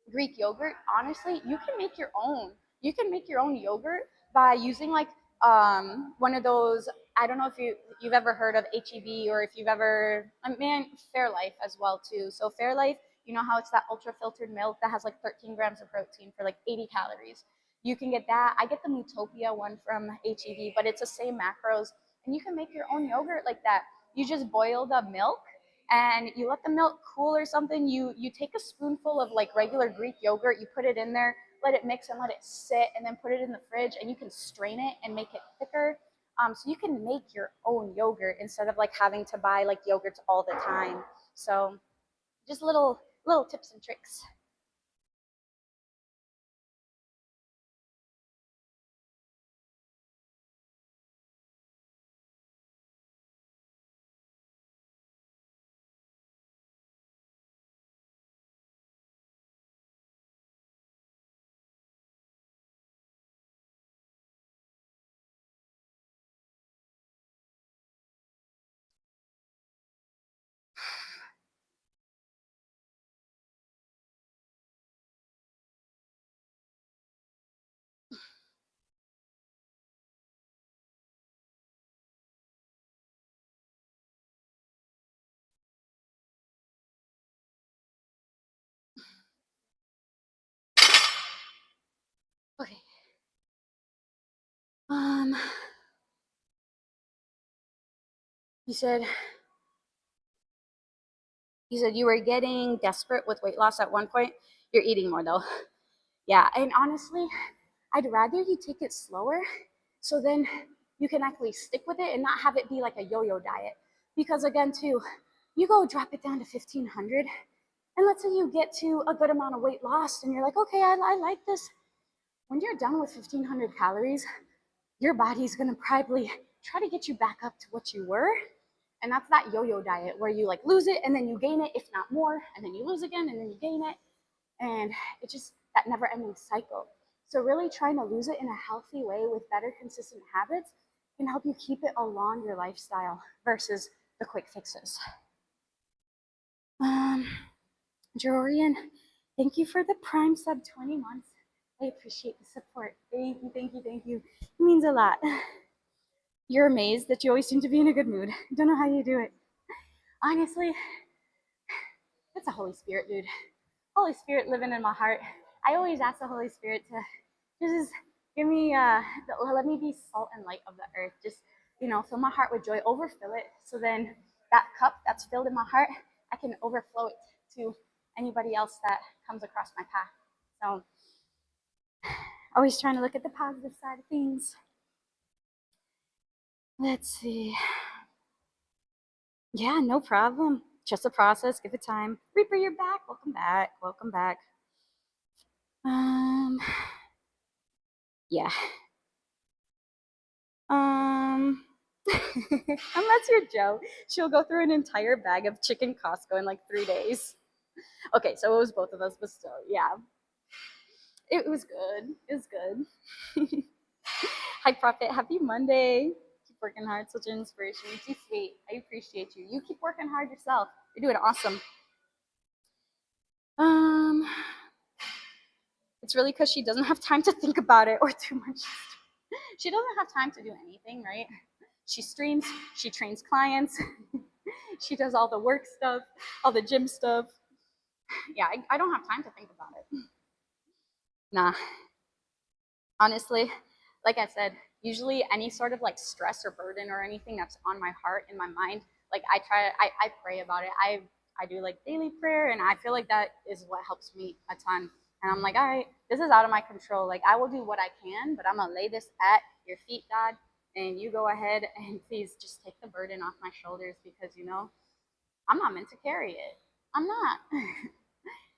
Greek yogurt, honestly, you can make your own. You can make your own yogurt by using like one of those. I don't know if you've ever heard of HEB, or if you've ever, Fairlife as well too. So Fairlife, you know how it's that ultra filtered milk that has like 13 grams of protein for like 80 calories. You can get that. I get the Mutopia one from HEB, but it's the same macros, and you can make your own yogurt like that. You just boil the milk and you let the milk cool or something. You take a spoonful of like regular Greek yogurt, you put it in there, let it mix and let it sit, and then put it in the fridge, and you can strain it and make it thicker. So you can make your own yogurt instead of like having to buy like yogurts all the time. So just little tips and tricks. Okay. Um, you said you were getting desperate with weight loss at one point. You're eating more though. Yeah, and honestly, I'd rather you take it slower, so then you can actually stick with it and not have it be like a yo-yo diet. Because again, too, you go drop it down to 1500, and let's say you get to a good amount of weight loss, and you're like, okay, I like this. When you're done with 1500 calories, your body's gonna probably try to get you back up to what you were. And that's that yo-yo diet where you like lose it and then you gain it, if not more, and then you lose again and then you gain it. And it's just that never ending cycle. So really trying to lose it in a healthy way with better consistent habits can help you keep it along your lifestyle versus the quick fixes. Jorian, thank you for the Prime sub 20 months. I appreciate the support. Thank you, thank you, thank you. It means a lot. You're amazed that you always seem to be in a good mood. Don't know how you do it. Honestly, it's the Holy Spirit, dude. Holy Spirit living in my heart. I always ask the Holy Spirit to just give me, let me be salt and light of the earth. Just, fill my heart with joy, overfill it. So then that cup that's filled in my heart, I can overflow it to anybody else that comes across my path. So always trying to look at the positive side of things. Let's see. Yeah, no problem. Just a process. Give it time. Reaper, you're back. Welcome back. Welcome back. Yeah. Unless you're Joe, she'll go through an entire bag of chicken Costco in like 3 days. Okay, so it was both of us, but still, yeah. It was good. It was good. Hi, Prophet. Happy Monday. Keep working hard. Such an inspiration. You're too sweet. I appreciate you. You keep working hard yourself. You're doing awesome. Um, it's really because she doesn't have time to think about it or too much. She doesn't have time to do anything, right? She streams, she trains clients, she does all the work stuff, all the gym stuff. Yeah, I don't have time to think about it. Nah, honestly, like I said, usually any sort of like stress or burden or anything that's on my heart in my mind, like I pray about it. I do like daily prayer, and I feel like that is what helps me a ton. And I'm like, all right, this is out of my control. Like I will do what I can, but I'm gonna lay this at your feet, God, and you go ahead and please just take the burden off my shoulders because I'm not meant to carry it. I'm not.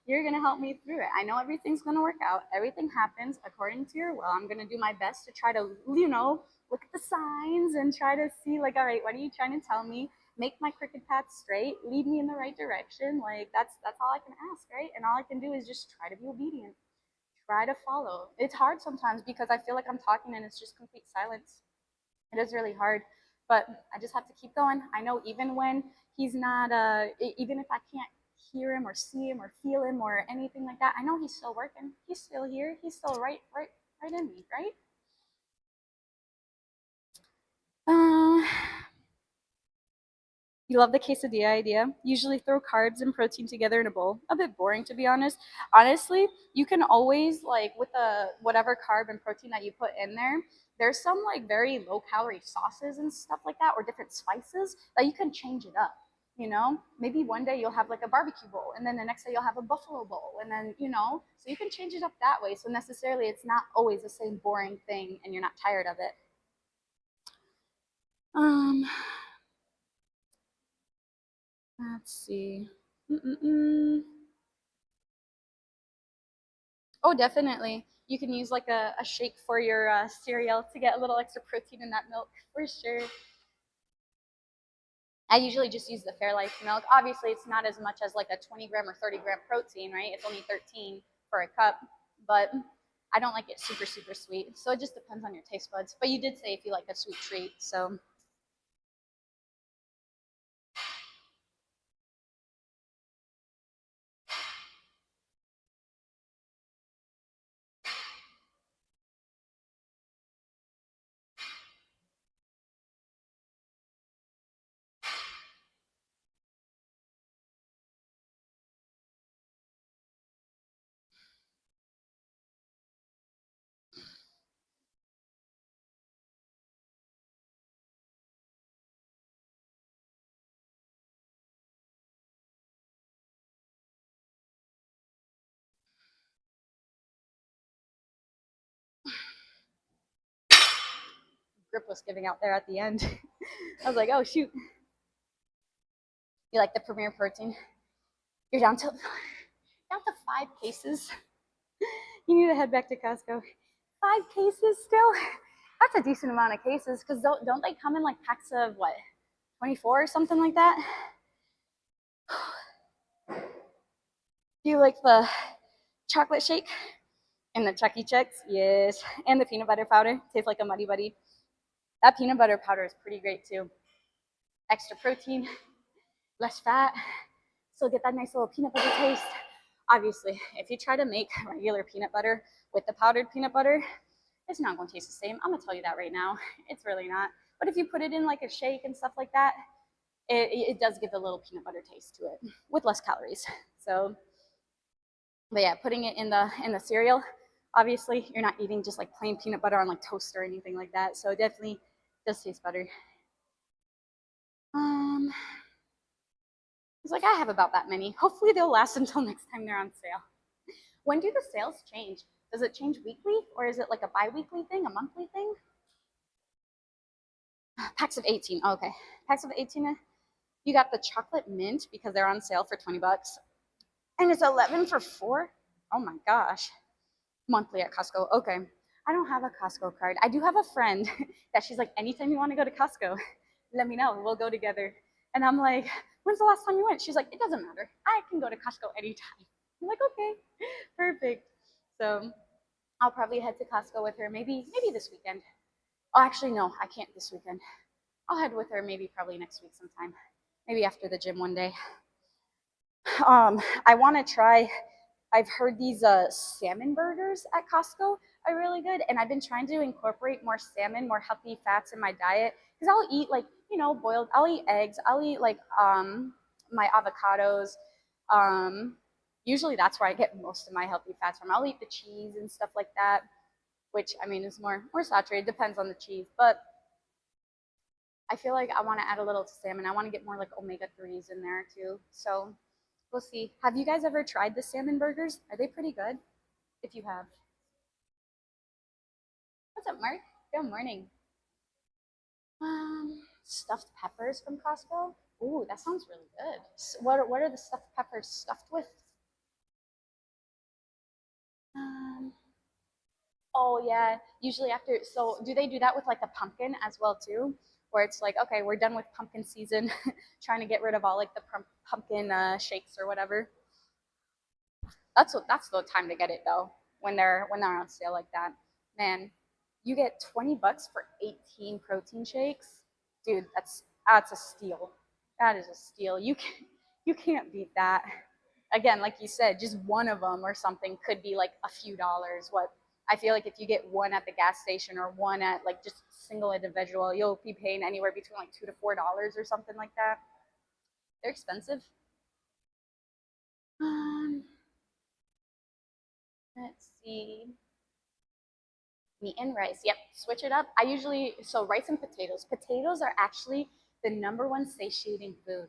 You're going to help me through it. I know everything's going to work out. Everything happens according to your will. I'm going to do my best to try to, look at the signs and try to see, like, all right, what are you trying to tell me? Make my crooked path straight. Lead me in the right direction. Like, that's all I can ask, right? And all I can do is just try to be obedient. Try to follow. It's hard sometimes because I feel like I'm talking and it's just complete silence. It is really hard, but I just have to keep going. I know even when he's not, even if I can't hear him or see him or feel him or anything like that, I know he's still working. He's still here. He's still right in me, right? Uh, you love the quesadilla idea. Usually throw carbs and protein together in a bowl. A bit boring, to be honest. Honestly, you can always like with the whatever carb and protein that you put in there. There's some like very low calorie sauces and stuff like that, or different spices that you can change it up. Maybe one day you'll have like a barbecue bowl, and then the next day you'll have a buffalo bowl, and then so you can change it up that way. So necessarily, it's not always the same boring thing, and you're not tired of it. Um, let's see. Mm-mm-mm. Oh, definitely. You can use like a shake for your cereal to get a little extra protein in that milk for sure. I usually just use the Fairlife milk. Obviously, it's not as much as like a 20-gram or 30-gram protein, right? It's only 13 for a cup, but I don't like it super, super sweet. So it just depends on your taste buds. But you did say if you like a sweet treat, so. Grip was giving out there at the end. I was like, oh shoot. You like the Premier Protein? You're down to 5 cases. You need to head back to Costco. 5 cases still? That's a decent amount of cases because don't they come in like packs of what, 24 or something like that? Do you like the chocolate shake and the Chucky Checks? Yes. And the peanut butter powder. Tastes like a Muddy Buddy. That peanut butter powder is pretty great too. Extra protein, less fat. Still get that nice little peanut butter taste. Obviously, if you try to make regular peanut butter with the powdered peanut butter, it's not going to taste the same. I'm going to tell you that right now. It's really not. But if you put it in like a shake and stuff like that, it does give a little peanut butter taste to it with less calories. So, but yeah, putting it in the cereal, obviously you're not eating just like plain peanut butter on like toast or anything like that. So it definitely does taste better. It's like I have about that many. Hopefully they'll last until next time they're on sale. When do the sales change? Does it change weekly or is it like a bi-weekly thing, a monthly thing? Packs of 18. Oh, okay. Packs of 18. You got the chocolate mint because they're on sale for 20 bucks. And it's 11 for 4? Oh my gosh. Monthly at Costco. Okay. I don't have a Costco card. I do have a friend that she's like, anytime you want to go to Costco, let me know. We'll go together. And I'm like, when's the last time you went? She's like, it doesn't matter. I can go to Costco anytime. I'm like, okay, perfect. So I'll probably head to Costco with her maybe this weekend. Oh, actually, no, I can't this weekend. I'll head with her maybe probably next week sometime. Maybe after the gym one day. I want to try. I've heard these salmon burgers at Costco are really good, and I've been trying to incorporate more salmon, more healthy fats in my diet. Because I'll eat like boiled. I'll eat eggs. I'll eat like my avocados. Um, Usually that's where I get most of my healthy fats from. I'll eat the cheese and stuff like that, which I mean is more saturated. Depends on the cheese, but I feel like I want to add a little to salmon. I want to get more like omega-3s in there too. So we'll see. Have you guys ever tried the salmon burgers? Are they pretty good? If you have. What's up, Mark? Good morning. Stuffed peppers from Costco. Ooh, that sounds really good. What are the stuffed peppers stuffed with? Um, oh yeah, usually after. So do they do that with like the pumpkin as well too? Where it's like, okay, we're done with pumpkin season, trying to get rid of all like the pumpkin shakes or whatever. That's the time to get it though, when they're on sale like that. Man, you get $20 for 18 protein shakes. Dude, that's a steal. That is a steal. You can't beat that. Again, like you said, just one of them or something could be like a few dollars. What I feel like if you get one at the gas station or one at like just single individual, you'll be paying anywhere between like $2 to $4 or something like that. They're expensive. Um, let's see. Meat and rice. Yep, switch it up. I usually, so rice and potatoes. Potatoes are actually the number one satiating food.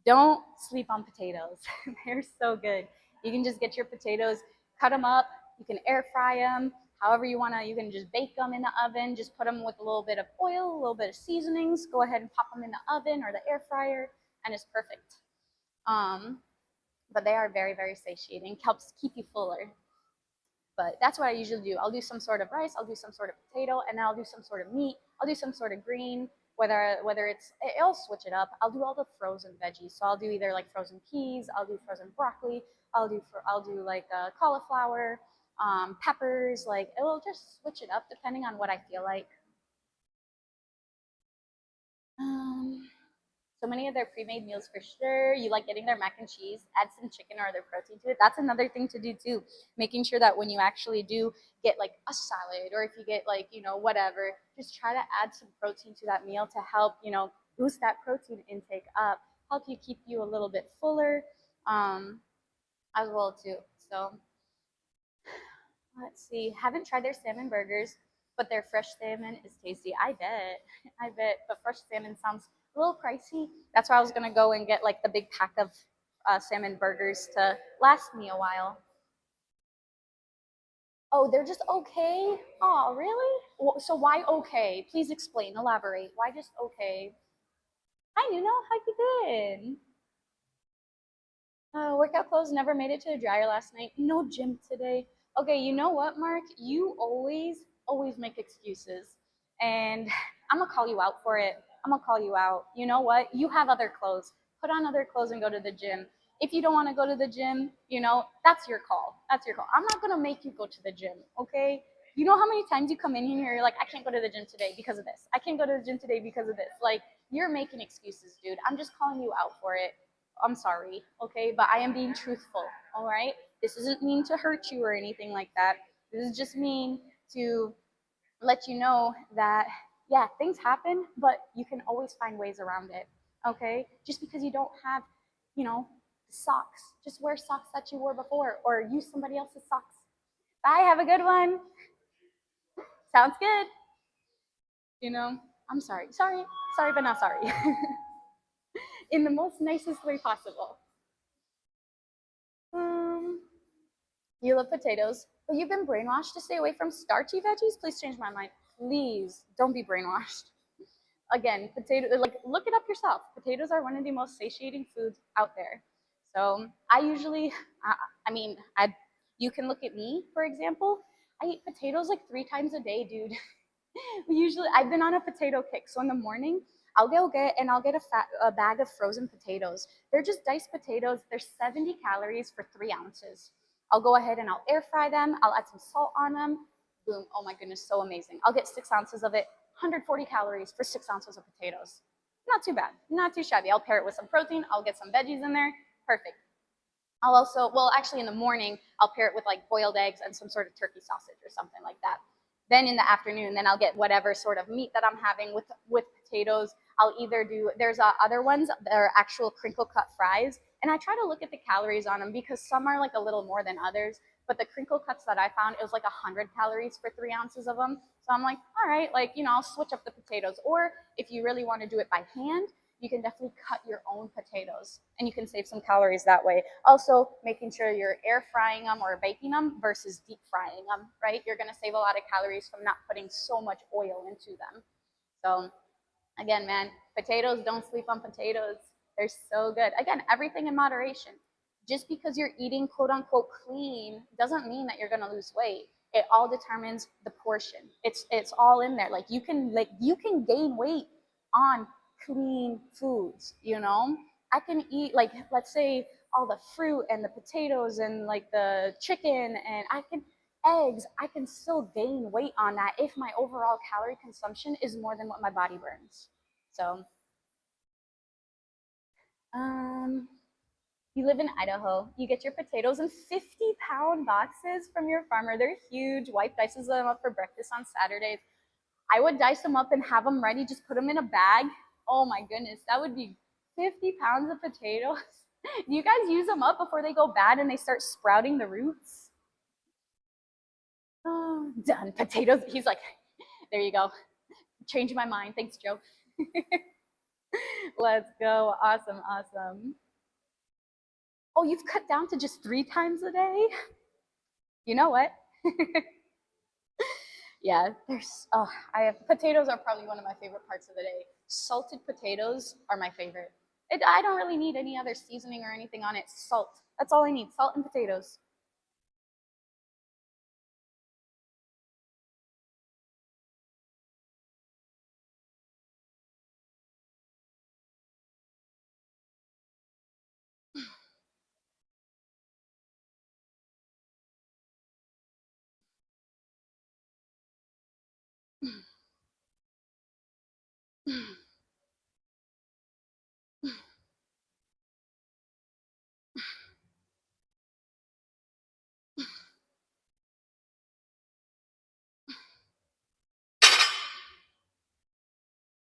Don't sleep on potatoes. They're so good. You can just get your potatoes, cut them up. You can air fry them however you want to. You can just bake them in the oven. Just put them with a little bit of oil, a little bit of seasonings. Go ahead and pop them in the oven or the air fryer, and it's perfect. Um, but they are very, very satiating. Helps keep you fuller. But that's what I usually do. I'll do some sort of rice, I'll do some sort of potato, and then I'll do some sort of meat. I'll do some sort of green, whether it's I'll switch it up. I'll do all the frozen veggies. So I'll do either like frozen peas, I'll do frozen broccoli, I'll do like cauliflower, peppers. Like it'll just switch it up depending on what I feel like. Um, So many of their pre-made meals for sure. You like getting their mac and cheese, add some chicken or other protein to it. That's another thing to do too. Making sure that when you actually do get like a salad or if you get like, whatever, just try to add some protein to that meal to help, boost that protein intake up, help you keep you a little bit fuller as well too. So let's see. Haven't tried their salmon burgers, but their fresh salmon is tasty. I bet. I bet. But fresh salmon sounds a little pricey. That's why I was gonna go and get like the big pack of salmon burgers to last me a while. Oh, they're just okay. Oh, really? So why okay? Please explain. Elaborate. Why just okay? Hi, Nuno. How you been? Workout clothes never made it to the dryer last night. No gym today. Okay, you know what, Mark? You always make excuses. And I'm gonna call you out for it. I'm gonna call you out. You know what? You have other clothes. Put on other clothes and go to the gym. If you don't wanna go to the gym, that's your call. That's your call. I'm not gonna make you go to the gym, okay? You know how many times you come in here and you're like, I can't go to the gym today because of this. I can't go to the gym today because of this. Like, you're making excuses, dude. I'm just calling you out for it. I'm sorry, okay? But I am being truthful, all right? This isn't mean to hurt you or anything like that. This is just mean to let you know that, yeah, things happen, but you can always find ways around it, okay? Just because you don't have, socks, just wear socks that you wore before or use somebody else's socks. Bye, have a good one. Sounds good. I'm sorry. Sorry, but not sorry. In the most nicest way possible. Um, You love potatoes, but you've been brainwashed to stay away from starchy veggies? Please change my mind. Please don't be brainwashed. Again, like look it up yourself. Potatoes are one of the most satiating foods out there. So I usually, I mean, you can look at me, for example. I eat potatoes like 3 times a day, dude. I've been on a potato kick. So in the morning, I'll get a bag of frozen potatoes. They're just diced potatoes. They're 70 calories for 3 ounces. I'll go ahead and I'll air fry them. I'll add some salt on them. Boom. Oh my goodness, so amazing. I'll get 6 ounces of it, 140 calories for 6 ounces of potatoes. Not too bad, not too shabby. I'll pair it with some protein. I'll get some veggies in there. Perfect. I'll also, well, actually in the morning, I'll pair it with like boiled eggs and some sort of turkey sausage or something like that. Then in the afternoon, then I'll get whatever sort of meat that I'm having with potatoes. I'll either do, there's other ones that are actual crinkle cut fries. And I try to look at the calories on them because some are like a little more than others. But the crinkle cuts that I found, it was like 100 calories for 3 ounces of them. So I'm like, all right, like, you know, I'll switch up the potatoes. Or if you really want to do it by hand, you can definitely cut your own potatoes and you can save some calories that way. Also, making sure you're air frying them or baking them versus deep frying them, right? You're going to save a lot of calories from not putting so much oil into them. So, again, man, potatoes, don't sleep on potatoes. They're so good. Again, everything in moderation. Just because you're eating quote unquote clean doesn't mean that you're going to lose weight. It all determines the portion. It's all in there. Like you can gain weight on clean foods, you know? I can eat like let's say all the fruit and the potatoes and like the chicken and eggs, I can still gain weight on that if my overall calorie consumption is more than what my body burns. So, um, you live in Idaho, you get your potatoes in 50-pound boxes from your farmer. They're huge. Wife dices them up for breakfast on Saturdays. I would dice them up and have them ready, just put them in a bag. Oh my goodness, that would be 50 pounds of potatoes. Do you guys use them up before they go bad and they start sprouting the roots? Oh, done. Potatoes. He's like, there you go. Changed my mind. Thanks, Joe. Let's go. Awesome, awesome. Oh, you've cut down to just 3 times a day? You know what? Yeah, there's I have potatoes are probably one of my favorite parts of the day. Salted potatoes are my favorite. I don't really need any other seasoning or anything on it. Salt. That's all I need. Salt and potatoes.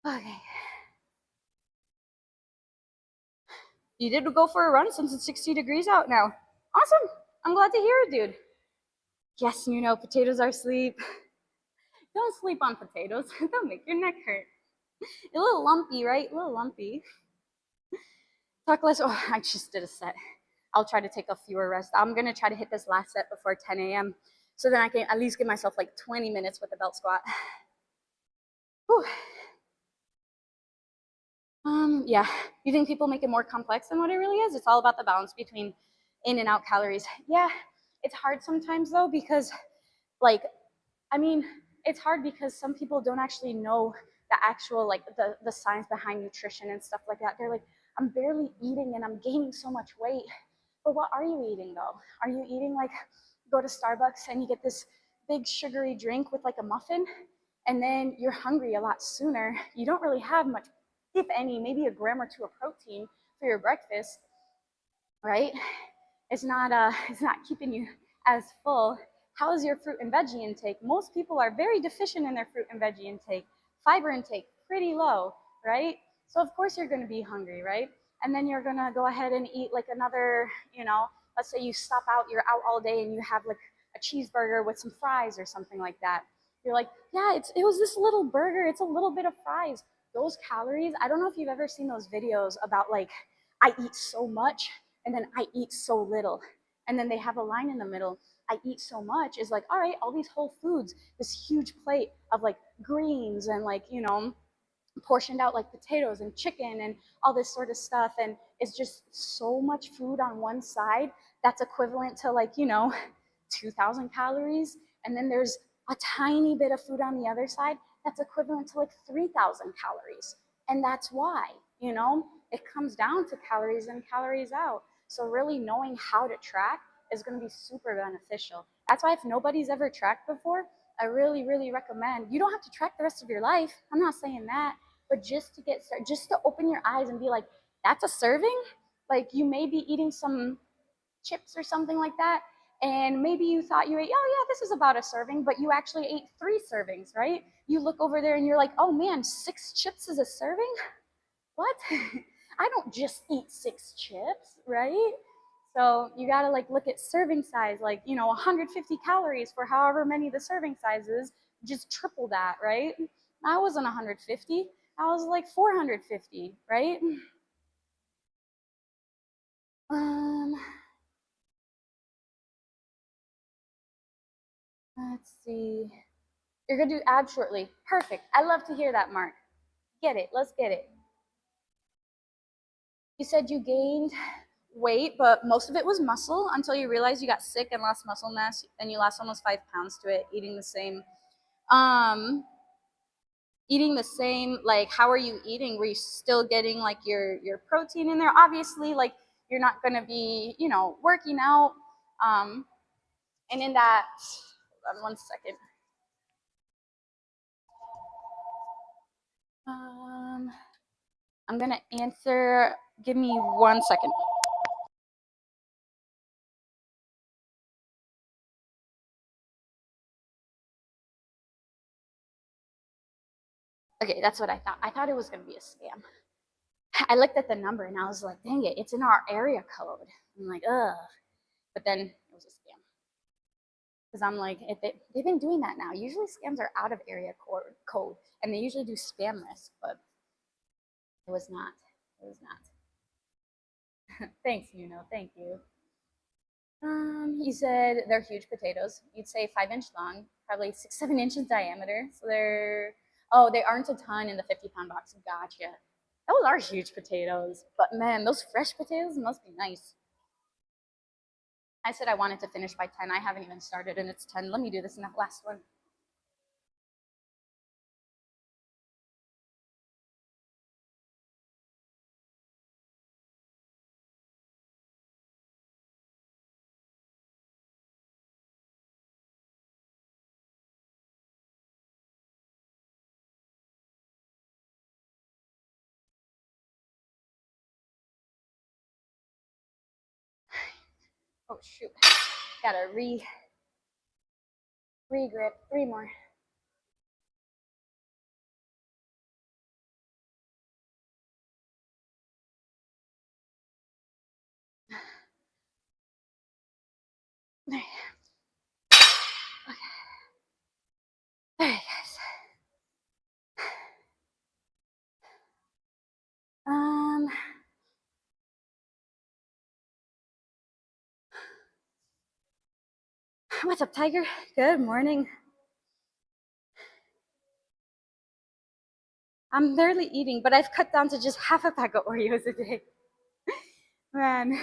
Okay. You did go for a run since it's 60 degrees out now. Awesome. I'm glad to hear it, dude. Yes, you know, potatoes are sleep. Don't sleep on potatoes. They'll make your neck hurt. A little lumpy, right? A little lumpy. Talk less. Oh, I just did a set. I'll try to take a fewer rest. I'm gonna try to hit this last set before 10 a.m. so then I can at least give myself like 20 minutes with the belt squat. Whew. Yeah. You think people make it more complex than what it really is? It's all about the balance between in and out calories. Yeah, it's hard sometimes though because, like, I mean, it's hard because some people don't actually know the actual like the science behind nutrition and stuff like that. They're like, I'm barely eating and I'm gaining so much weight. But what are you eating though? Are you eating like go to Starbucks and you get this big sugary drink with like a muffin and then you're hungry a lot sooner? You don't really have much, if any, maybe a gram or two of protein for your breakfast, right? It's not keeping you as full. How is your fruit and veggie intake? Most people are very deficient in their fruit and veggie intake. Fiber intake pretty low, right? So of course you're going to be hungry, right? And then you're going to go ahead and eat like another, you know, let's say you stop out, you're out all day and you have like a cheeseburger with some fries or something like that. You're like, yeah, it was this little burger, it's a little bit of fries. Those calories, I don't know if you've ever seen those videos about like I eat so much and then I eat so little. And then they have a line in the middle. I eat so much is like, all right, all these whole foods, this huge plate of like greens and like, you know, portioned out like potatoes and chicken and all this sort of stuff. And it's just so much food on one side that's equivalent to like, you know, 2,000 calories. And then there's a tiny bit of food on the other side that's equivalent to like 3,000 calories. And that's why, you know, it comes down to calories in, calories out. So really knowing how to track is going to be super beneficial. That's why if nobody's ever tracked before, I really, really recommend. You don't have to track the rest of your life. I'm not saying that, but just to get started, just to open your eyes and be like, that's a serving. Like you may be eating some chips or something like that, and maybe you thought you ate, oh yeah, this is about a serving, but you actually ate 3 servings, right? You look over there and you're like, oh man, 6 chips is a serving? What? I don't just eat 6 chips, right? So you gotta like look at serving size, like, you know, 150 calories for however many the serving size is, just triple that, right? I wasn't 150, I was like 450, right? Um, let's see. You're gonna do abs shortly. Perfect. I love to hear that, Mark. Get it. Let's get it. You said you gained weight, but most of it was muscle until you realized you got sick and lost muscle mass, and you lost almost 5 pounds to it, eating the same. Um, eating the same. Like, how are you eating? Were you still getting like your protein in there? Obviously, like you're not gonna be, you know, working out. Um, and in that, hold on one second. I'm gonna answer. Give me 1 second. Okay, that's what I thought. I thought it was gonna be a scam. I looked at the number and I was like, dang it, it's in our area code. I'm like, ugh. But then it was a scam. Because I'm like, they've been doing that now. Usually scams are out of area code and they usually do spam risk, but it was not. It was not. Thanks, Nuno. Thank you. He said they're huge potatoes. You'd say 5 inch long, probably 6, 7 inches diameter. So they aren't a ton in the 50-pound box. Gotcha. Those are huge potatoes. But man, those fresh potatoes must be nice. I said I wanted to finish by 10. I haven't even started and it's 10. Let me do this in that last one. Oh shoot. Gotta re-grip. 3 more. Okay. All right, guys. Um, what's up, Tiger? Good morning. I'm barely eating, but I've cut down to just half a pack of Oreos a day. Man.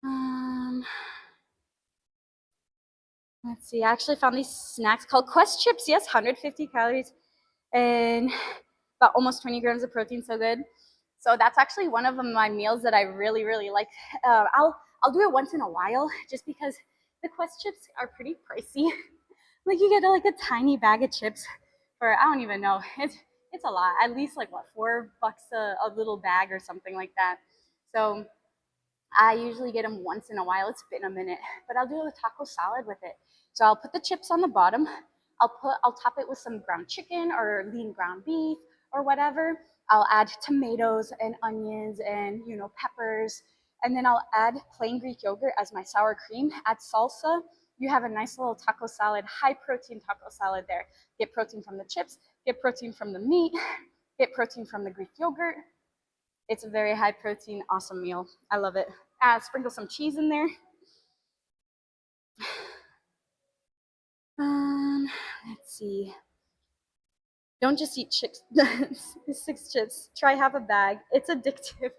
Um, let's see. I actually found these snacks called Quest Chips. Yes, 150 calories and about almost 20 grams of protein. So good. So that's actually one of my meals that I really, really like. I'll do it once in a while, just because the Quest chips are pretty pricey. Like you get like a tiny bag of chips for I don't even know. It's a lot. At least like what, $4 a little bag or something like that. So I usually get them once in a while. It's been a minute, but I'll do a taco salad with it. So I'll put the chips on the bottom. I'll top it with some ground chicken or lean ground beef or whatever. I'll add tomatoes and onions and, you know, peppers. And then I'll add plain Greek yogurt as my sour cream, add salsa. You have a nice little taco salad, high protein taco salad there. Get protein from the chips, get protein from the meat, get protein from the Greek yogurt. It's a very high protein, awesome meal. I love it. Sprinkle some cheese in there. Let's see. Don't just eat chips. 6 chips. Try half a bag. It's addictive.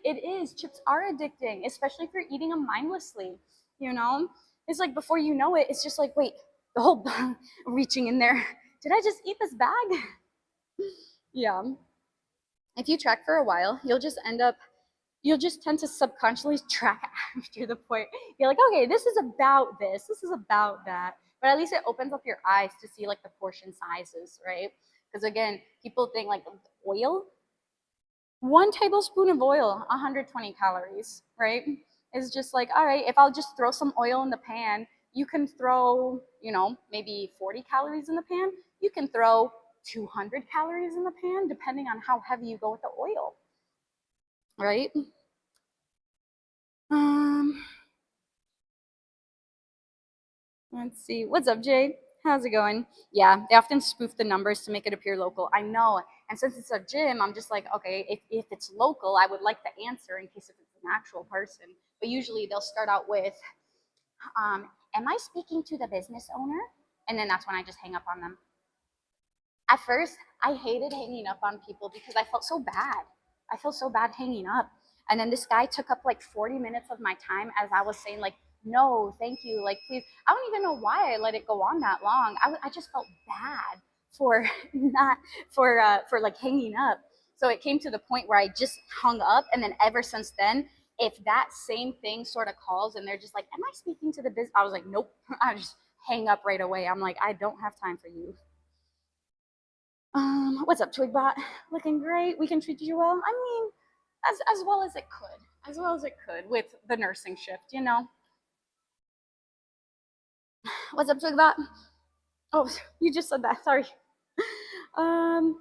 It is. Chips are addicting, especially if you're eating them mindlessly. You know, it's like before you know it, it's just like, wait, the whole reaching in there. Did I just eat this bag? Yeah. If you track for a while, you'll just tend to subconsciously track after the point. You're like, okay, this is about this. This is about that. But at least it opens up your eyes to see like the portion sizes, right? Because again, people think like oil, 1 tablespoon of oil, 120 calories, right? It's just like, all right, if I'll just throw some oil in the pan, you can throw, maybe 40 calories in the pan. You can throw 200 calories in the pan, depending on how heavy you go with the oil, right? Um, let's see. What's up, Jay? How's it going? Yeah, they often spoof the numbers to make it appear local. I know. And since it's a gym, I'm just like, okay, if it's local, I would like the answer in case if it's an actual person. But usually they'll start out with, am I speaking to the business owner? And then that's when I just hang up on them. At first, I hated hanging up on people because I felt so bad. I felt so bad hanging up. And then this guy took up like 40 minutes of my time as I was saying, like, no, thank you, like, please. I don't even know why I let it go on that long. I just felt bad for not for like hanging up. So it came to the point where I just hung up, and then ever since then, if that same thing sort of calls and they're just like, am I speaking to the business? I was like, nope. I just hang up right away. I'm like, I don't have time for you. What's up, Twigbot? Looking great. We can treat you well. I mean, as well as it could, as well as it could with the nursing shift. What's up, Twigbot? Oh, you just said that. Sorry. Um,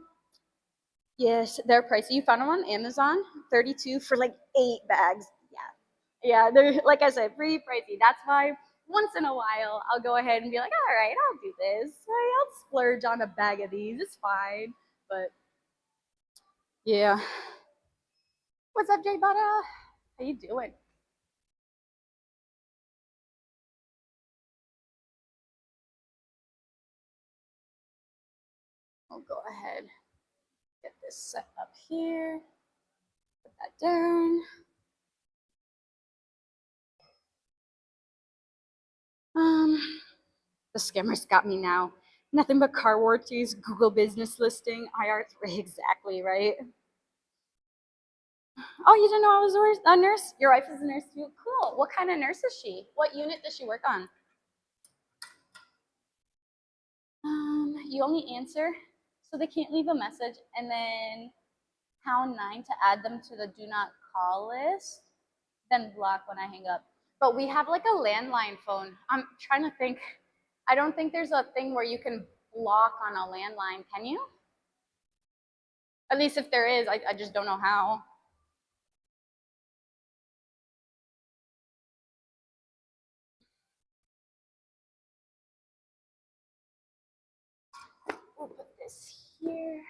yes, they're pricey. You found them on Amazon, 32 for like 8 bags. Yeah, they're like I said, pretty pricey. That's why once in a while I'll go ahead and be like, all right, I'll do this. Right, I'll splurge on a bag of these. It's fine. But yeah. What's up, Jay Butter? How you doing? I'll go ahead, get this set up here, put that down. Um, the scammers got me now. Nothing but car warranties, Google business listing, IR3, exactly, right? Oh, you didn't know I was a nurse? Your wife is a nurse too? Cool. What kind of nurse is she? What unit does she work on? You only answer, so they can't leave a message, and then #9 to add them to the do not call list, then block when I hang up. But we have like a landline phone. I'm trying to think. I don't think there's a thing where you can block on a landline, can you? At least if there is, I just don't know how. We'll put this here.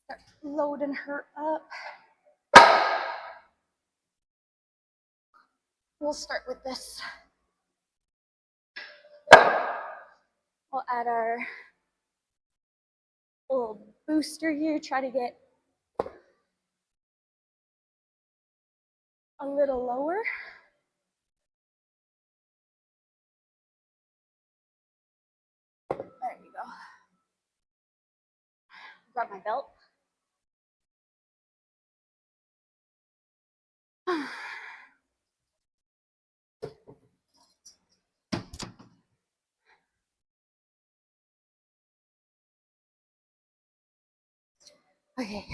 Start loading her up. We'll start with this. We'll add our little booster here, try to get a little lower. There you go. Grab my belt. Okay.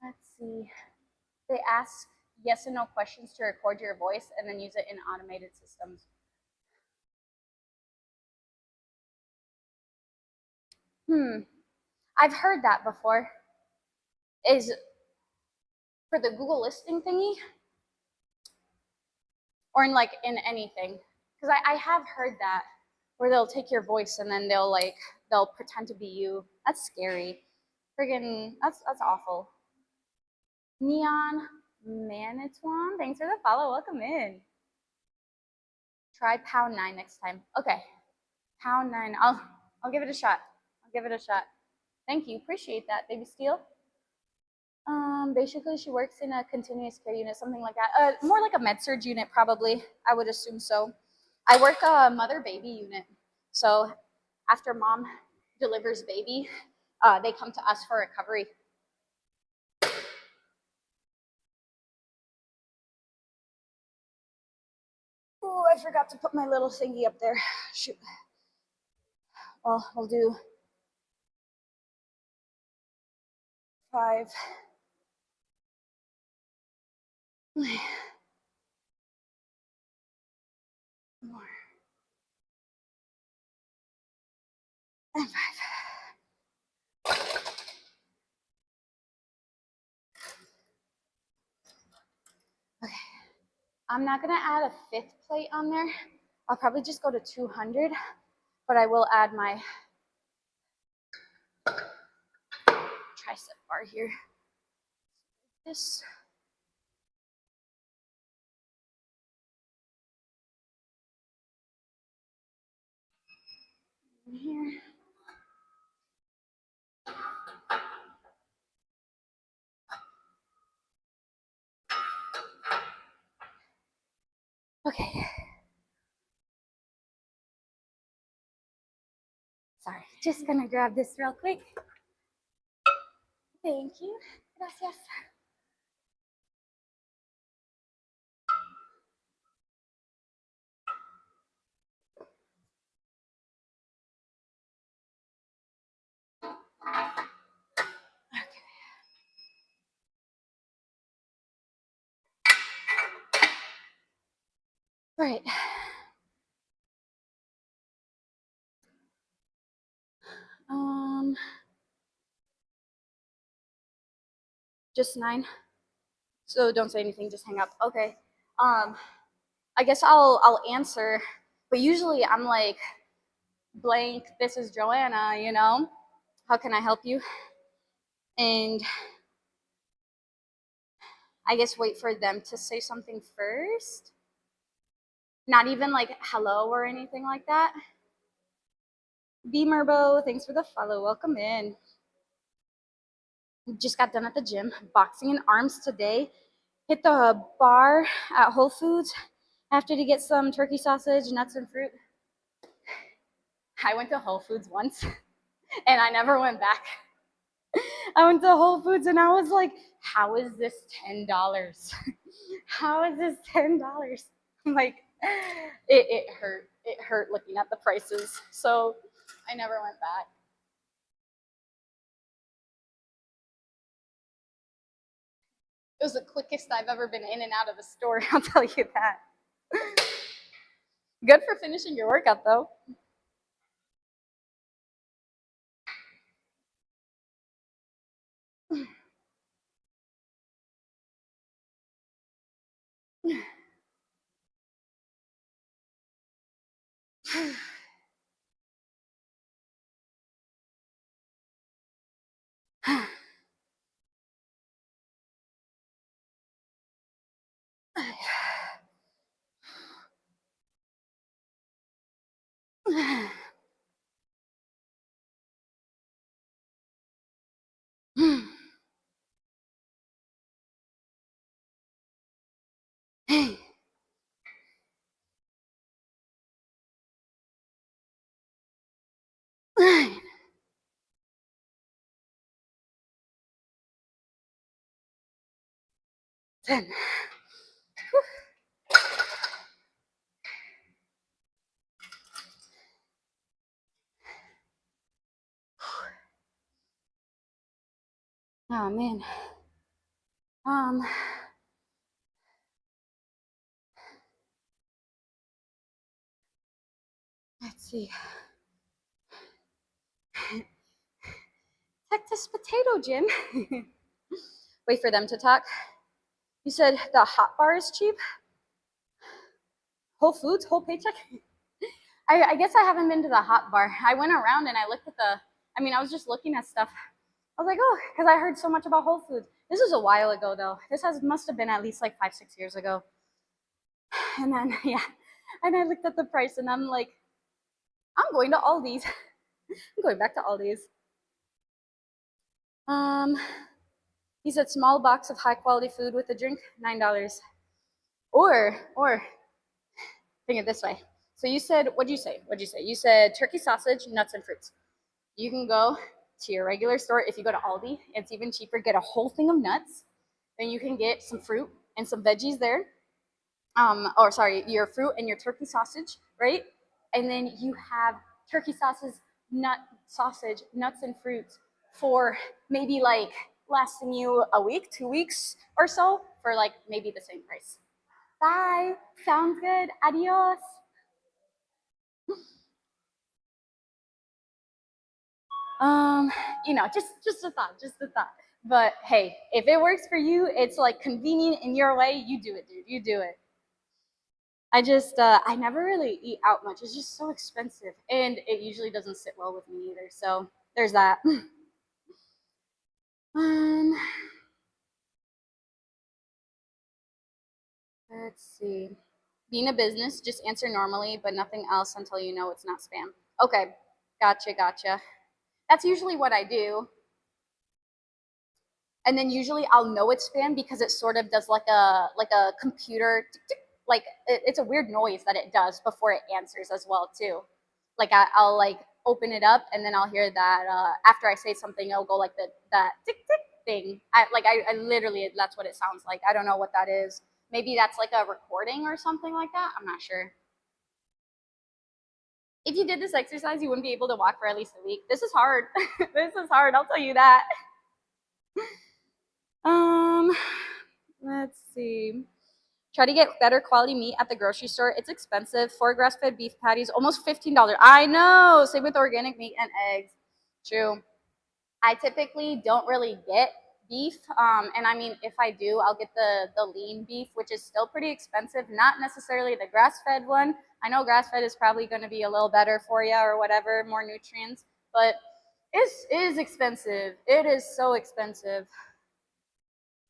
Let's see. They ask yes and no questions to record your voice and then use it in automated systems. I've heard that before. Is for the Google listing thingy or in anything? Because I have heard that where they'll take your voice and then they'll pretend to be you. That's scary. Friggin' that's awful. Neon. Manitwan, thanks for the follow. Welcome in. Try pound 9 next time. Okay, pound 9. I'll give it a shot. I'll give it a shot. Thank you. Appreciate that, baby Steel. Basically, she works in a continuous care unit, something like that. More like a med surg unit, probably. I would assume so. I work a mother-baby unit. So after mom delivers baby, they come to us for recovery. Oh, I forgot to put my little thingy up there. Shoot. Well, we'll do 5. More. And 5. Okay. I'm not gonna add a 5th plate on there. I'll probably just go to 200, but I will add my tricep bar here. This. Here. Okay. Sorry, just gonna grab this real quick. Thank you. Gracias. Okay. Right. Just 9. So don't say anything, just hang up. Okay. I guess I'll answer, but usually I'm like, blank, this is Joanna, you know? How can I help you? And I guess wait for them to say something first. Not even like hello or anything like that. Beamerbo, thanks for the follow. Welcome in. Just got done at the gym, boxing and arms today. Hit the bar at Whole Foods after to get some turkey sausage, nuts, and fruit. I went to Whole Foods once and I never went back. I went to Whole Foods and I was like, how is this $10? How is this $10? Like, it hurt. It hurt looking at the prices. So I never went back. It was the quickest I've ever been in and out of a store, I'll tell you that. Good for finishing your workout, though. Ten. Oh man. Let's see. Texas Potato Gym. Wait for them to talk. You said the hot bar is cheap? Whole Foods, whole paycheck? I guess I haven't been to the hot bar. I went around and I looked at I was just looking at stuff. I was like, oh, because I heard so much about Whole Foods. This was a while ago though. Must have been at least like 5, 6 years ago. And then yeah, and I looked at the price and I'm like, I'm going to Aldi's. I'm going back to Aldi's. He said small box of high quality food with a drink, $9. Or think it this way. So you said, what'd you say? You said turkey sausage, nuts, and fruits. You can go to your regular store. If you go to Aldi, it's even cheaper. Get a whole thing of nuts. Then you can get some fruit and some veggies there. Or sorry, your fruit and your turkey sausage, right? And then you have turkey sausage, nuts, and fruits for maybe like lasting you a week, 2 weeks or so for like maybe the same price. Bye. Sounds good. Adios. You know, just a thought. But hey, if it works for you, it's like convenient in your way, you do it, dude. You do it. I never really eat out much. It's just so expensive, and it usually doesn't sit well with me either. So there's that. Let's see. Being a business, just answer normally, but nothing else until you know it's not spam. Okay, gotcha. That's usually what I do. And then usually I'll know it's spam because it sort of does like a computer like it's a weird noise that it does before it answers as well too. Like I'll like open it up and then I'll hear that after I say something it'll go like that tick tick thing. I literally that's what it sounds like. I don't know what that is. Maybe that's like a recording or something like that. I'm not sure. If you did this exercise, you wouldn't be able to walk for at least a week. This is hard. This is hard. I'll tell you that. Um, let's see. Try to get better quality meat at the grocery store. It's expensive. 4 grass-fed beef patties, almost $15. I know. Same with organic meat and eggs. True. I typically don't really get beef. And I mean, if I do, I'll get the lean beef, which is still pretty expensive. Not necessarily the grass-fed one. I know grass-fed is probably going to be a little better for you or whatever, more nutrients, but it is expensive. It is so expensive.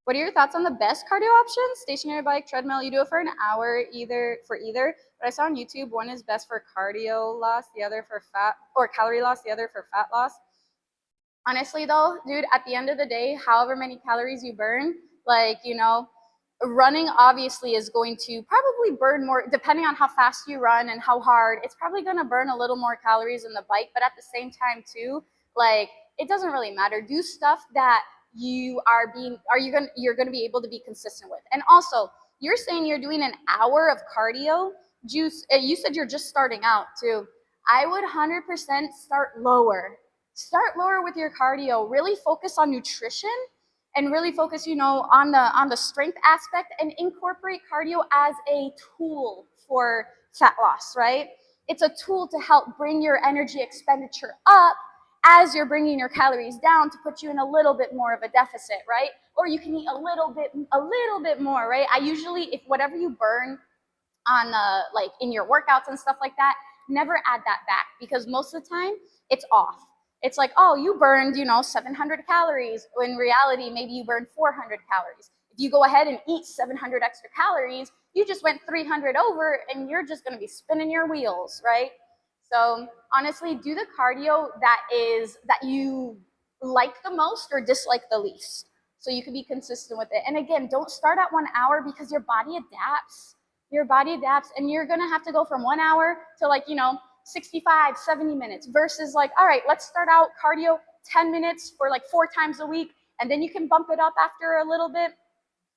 What are your thoughts on the best cardio options? Stationary bike, treadmill. You do it for an hour either. But I saw on YouTube one is best for cardio loss, the other for fat or calorie loss, the other for fat loss. Honestly though, dude, at the end of the day, however many calories you burn, like, you know, running obviously is going to probably burn more depending on how fast you run and how hard. It's probably going to burn a little more calories than the bike, but at the same time too, like it doesn't really matter. Do stuff that you're going to be able to be consistent with. And also, you're saying you're doing an hour of cardio. You said you're just starting out too. I would 100% start lower. Start lower with your cardio. Really focus on nutrition and really focus, you know, on the strength aspect and incorporate cardio as a tool for fat loss, right? It's a tool to help bring your energy expenditure up as you're bringing your calories down to put you in a little bit more of a deficit, right? Or you can eat a little bit more, right? I usually, if whatever you burn on like in your workouts and stuff like that, never add that back because most of the time it's off. It's like, oh, you burned, you know, 700 calories. In reality, maybe you burned 400 calories. If you go ahead and eat 700 extra calories, you just went 300 over and you're just going to be spinning your wheels, right? So honestly, do the cardio that you like the most or dislike the least. So you can be consistent with it. And again, don't start at 1 hour because your body adapts. Your body adapts and you're going to have to go from 1 hour to like, you know, 65, 70 minutes versus like, all right, let's start out cardio 10 minutes for like 4 times a week. And then you can bump it up after a little bit.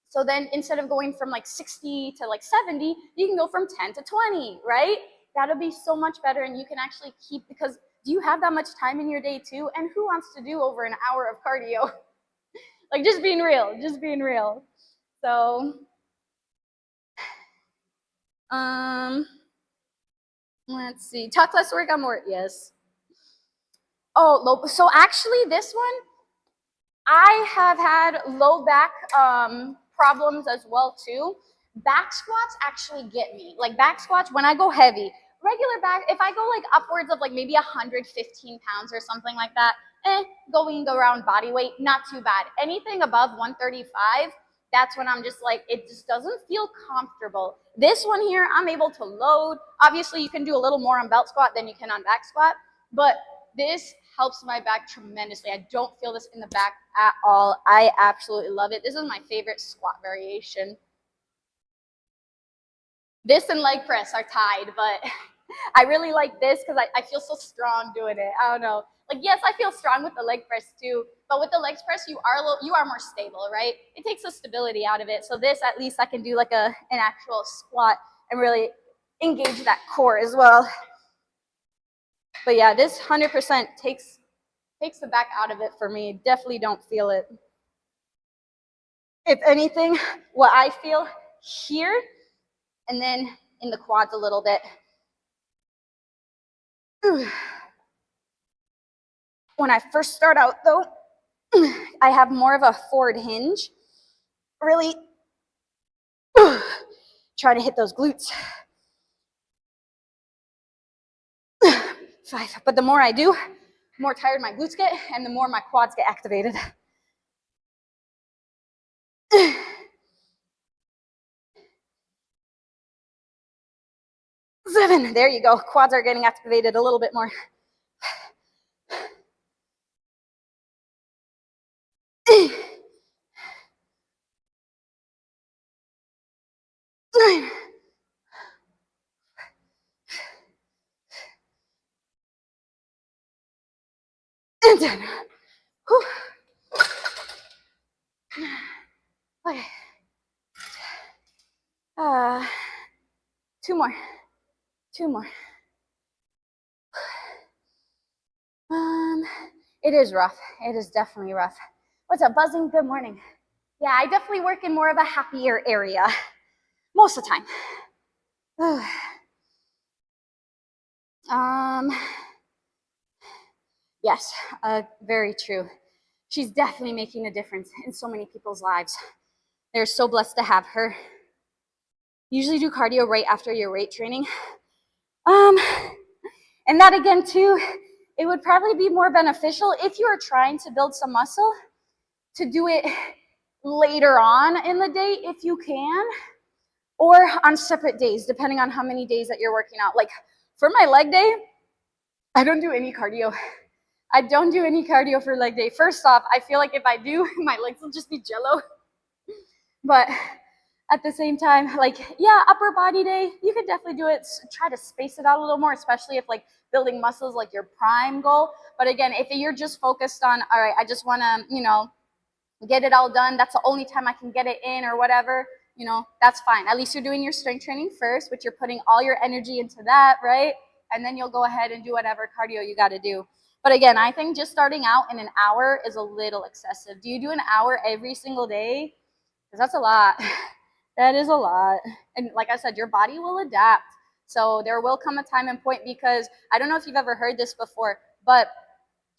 So then instead of going from like 60 to like 70, you can go from 10 to 20, right? That'll be so much better. And you can actually keep, because do you have that much time in your day too? And who wants to do over an hour of cardio? Like just being real. So, let's see. Talk less, work on more. Yes. Oh, so actually this one, I have had low back problems as well too. Back squats actually get me. Like back squats, when I go heavy, regular back, if I go like upwards of like maybe 115 pounds or something like that, going around body weight, not too bad. Anything above 135, that's when I'm just like, it just doesn't feel comfortable. This one here, I'm able to load. Obviously, you can do a little more on belt squat than you can on back squat, but this helps my back tremendously. I don't feel this in the back at all. I absolutely love it. This is my favorite squat variation. This and leg press are tied, but I really like this because I feel so strong doing it. I don't know. Like, yes, I feel strong with the leg press too, but with the leg press, you are more stable, right? It takes the stability out of it. So this, at least I can do like an actual squat and really engage that core as well. But yeah, this 100% takes the back out of it for me. Definitely don't feel it. If anything, what I feel here and then in the quads a little bit. When I first start out though, I have more of a forward hinge. Really try to hit those glutes. 5. But the more I do, the more tired my glutes get and the more my quads get activated. 7. There you go. Quads are getting activated a little bit more. 9. And 10. Whew. Okay. 2 more. 2 more. It is rough. It is definitely rough. What's up, Buzzing? Good morning. Yeah, I definitely work in more of a happier area most of the time. Yes, very true. She's definitely making a difference in so many people's lives. They're so blessed to have her. Usually do cardio right after your weight training. And that again too, it would probably be more beneficial if you are trying to build some muscle to do it later on in the day if you can, or on separate days, depending on how many days that you're working out. Like for my leg day, I don't do any cardio. I don't do any cardio for leg day. First off, I feel like if I do, my legs will just be jello. But at the same time, like, yeah, upper body day, you could definitely do it. Try to space it out a little more, especially if like building muscles like your prime goal. But again, if you're just focused on, all right, I just want to, get it all done. That's the only time I can get it in or whatever, that's fine. At least you're doing your strength training first, but you're putting all your energy into that, right? And then you'll go ahead and do whatever cardio you got to do. But again, I think just starting out in an hour is a little excessive. Do you do an hour every single day? Because that's a lot. That is a lot. And like I said, your body will adapt. So there will come a time and point, because I don't know if you've ever heard this before, but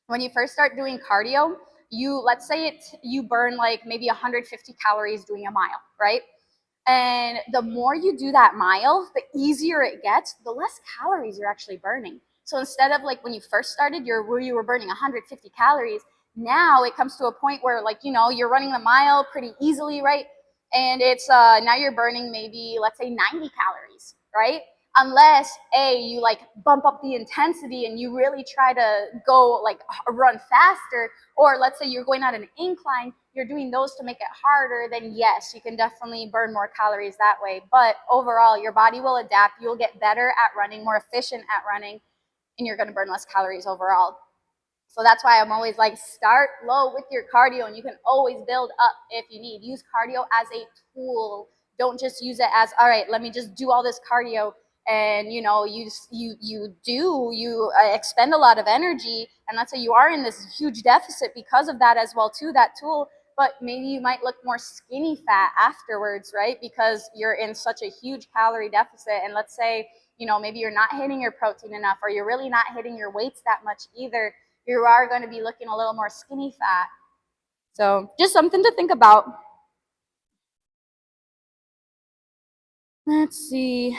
when you first start doing cardio, let's say you burn like maybe 150 calories doing a mile, right? And the more you do that mile, the easier it gets, the less calories you're actually burning. So instead of like when you first started, you were burning 150 calories, now it comes to a point where you're running the mile pretty easily, right? And it's now you're burning maybe, let's say 90 calories, right? Unless you like bump up the intensity and you really try to go like run faster, or let's say you're going at an incline, you're doing those to make it harder, then yes, you can definitely burn more calories that way. But overall, your body will adapt. You'll get better at running, more efficient at running, and you're going to burn less calories overall. So that's why I'm always like, start low with your cardio, and you can always build up if you need. Use cardio as a tool. Don't just use it as, all right, let me just do all this cardio. And you expend a lot of energy, and let's say you are in this huge deficit because of that as well too, that tool, but maybe you might look more skinny fat afterwards, right? Because you're in such a huge calorie deficit. And let's say maybe you're not hitting your protein enough, or you're really not hitting your weights that much either, you are going to be looking a little more skinny fat. So just something to think about. Let's see.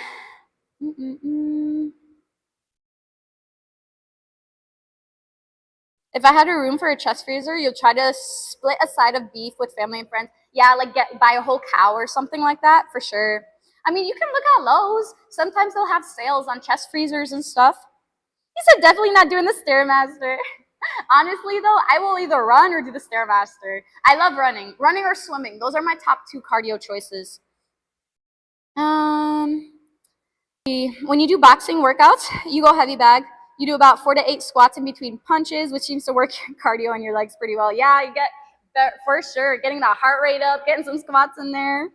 If I had a room for a chest freezer, you'll try to split a side of beef with family and friends. Yeah, like buy a whole cow or something like that for sure. I mean, you can look at Lowe's. Sometimes they'll have sales on chest freezers and stuff. He said definitely not doing the Stairmaster. Honestly, though, I will either run or do the Stairmaster. I love running. Running or swimming. Those are my top two cardio choices. When you do boxing workouts, you go heavy bag. You do about 4 to 8 squats in between punches, which seems to work your cardio and your legs pretty well. Yeah, you get that for sure. Getting that heart rate up, getting some squats in there.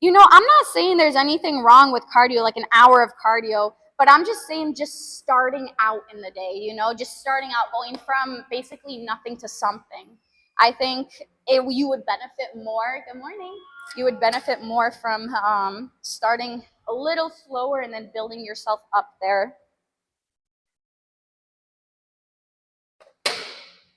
You know, I'm not saying there's anything wrong with cardio, like an hour of cardio, but I'm just saying just starting out in the day, you know, just starting out going from basically nothing to something. I think you would benefit more. Good morning. You would benefit more from starting a little slower and then building yourself up there.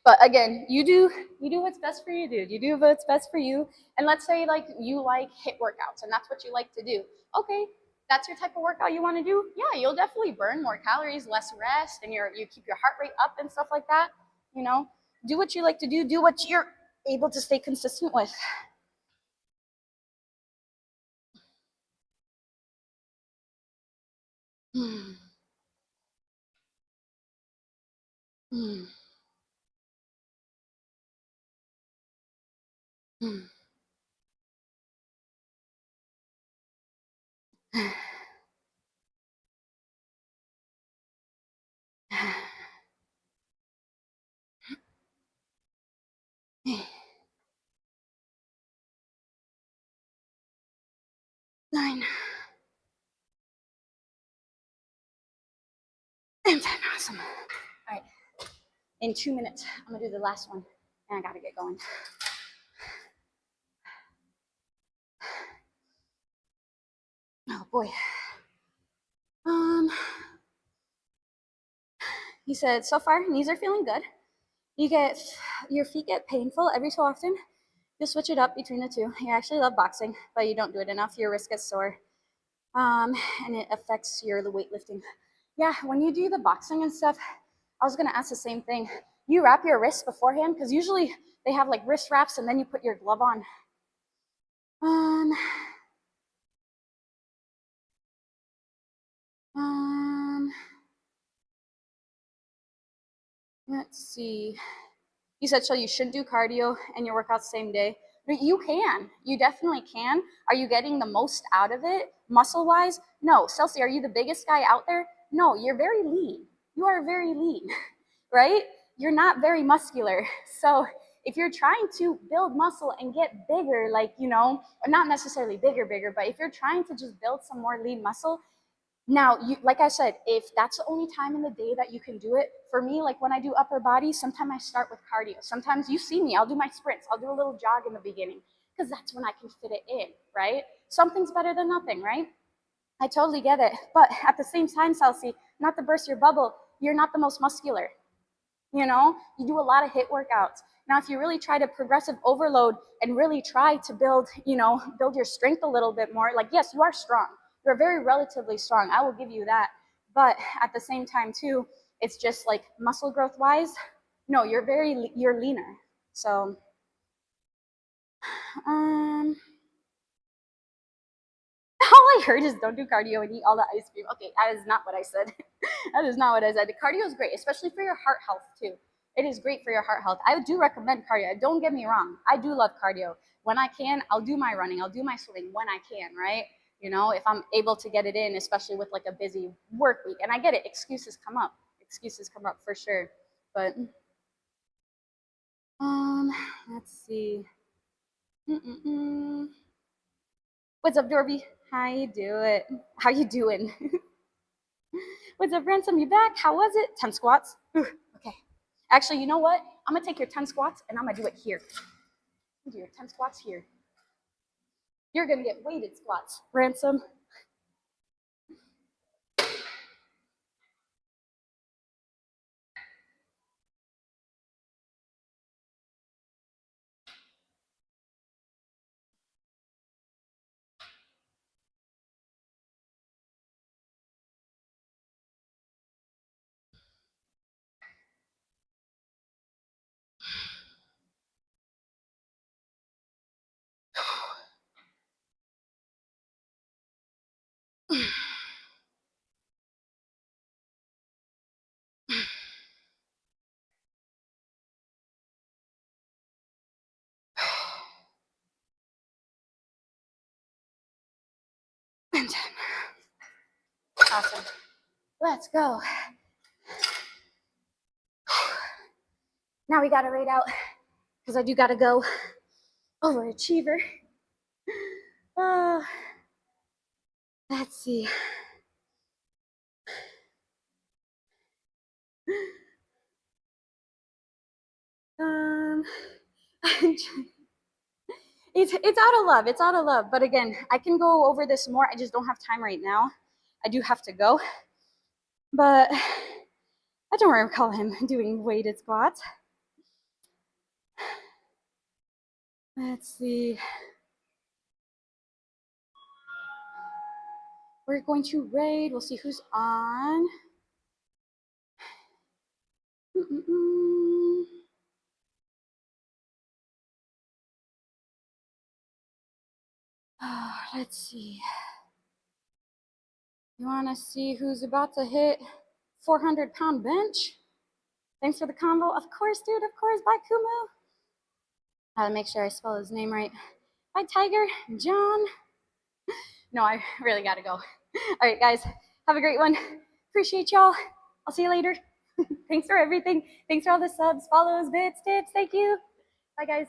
But again, you do what's best for you, dude. You do what's best for you. And let's say like you like HIIT workouts and that's what you like to do. Okay, that's your type of workout you want to do. Yeah, you'll definitely burn more calories, less rest, and you keep your heart rate up and stuff like that. You know, do what you like to do. Do what you're able to stay consistent with. Hmm. Hmm. Hmm. 9 and 10. Awesome. All right. In 2 minutes, I'm gonna do the last one, and I gotta get going. Oh boy. Um, he said, so far knees are feeling good. Your feet get painful every so often. You'll switch it up between the two. You actually love boxing, but you don't do it enough. Your wrist gets sore, and it affects your weightlifting. Yeah, when you do the boxing and stuff, I was gonna ask the same thing. You wrap your wrists beforehand because usually they have like wrist wraps and then you put your glove on. Um, um, let's see. You said so you shouldn't do cardio and your workouts same day. But you can. You definitely can. Are you getting the most out of it muscle wise? No. Celsi, are you the biggest guy out there? No, you're very lean. You are very lean, right? You're not very muscular. So if you're trying to build muscle and get bigger, like, you know, or not necessarily bigger, but if you're trying to just build some more lean muscle, now, like I said, if that's the only time in the day that you can do it, for me, like when I do upper body, sometimes I start with cardio. Sometimes you see me, I'll do my sprints, I'll do a little jog in the beginning because that's when I can fit it in, right? Something's better than nothing, right? I totally get it. But at the same time, Celsi, not to burst your bubble, you're not the most muscular. You know, you do a lot of HIIT workouts. Now, if you really try to progressive overload and really try to build, you know, build your strength a little bit more, like, yes, you are strong. You're very relatively strong. I will give you that. But at the same time, too, it's just like muscle growth wise, no, you're leaner. So, um, all I heard is don't do cardio and eat all the ice cream. Okay, that is not what I said. That is not what I said. The cardio is great, especially for your heart health too. It is great for your heart health. I do recommend cardio. Don't get me wrong. I do love cardio. When I can, I'll do my running. I'll do my swimming when I can, right? You know, if I'm able to get it in, especially with like a busy work week. And I get it. Excuses come up. Excuses come up for sure. But um, let's see. Mm-mm-mm. What's up, Dorby? How you doing? How you doing? What's up, Ransom? You back? How was it? 10 squats? Okay. Actually, you know what? I'm gonna take your 10 squats and I'm gonna do it here. Do your 10 squats here. You're gonna get weighted squats, Ransom. and 10. Awesome. Let's go. Now we gotta rate out because I do gotta go. Overachiever. Let's see. It's out of love. It's out of love. But again, I can go over this more. I just don't have time right now. I do have to go. But I don't recall him doing weighted squats. Let's see. We're going to raid. We'll see who's on. Let's see. You want to see who's about to hit 400-pound bench? Thanks for the combo. Of course, dude. Of course. Bye, Kumu. I gotta make sure I spell his name right. Bye, Tiger. John. No, I really gotta go. All right, guys. Have a great one. Appreciate y'all. I'll see you later. Thanks for everything. Thanks for all the subs, follows, bits, tips. Thank you. Bye, guys.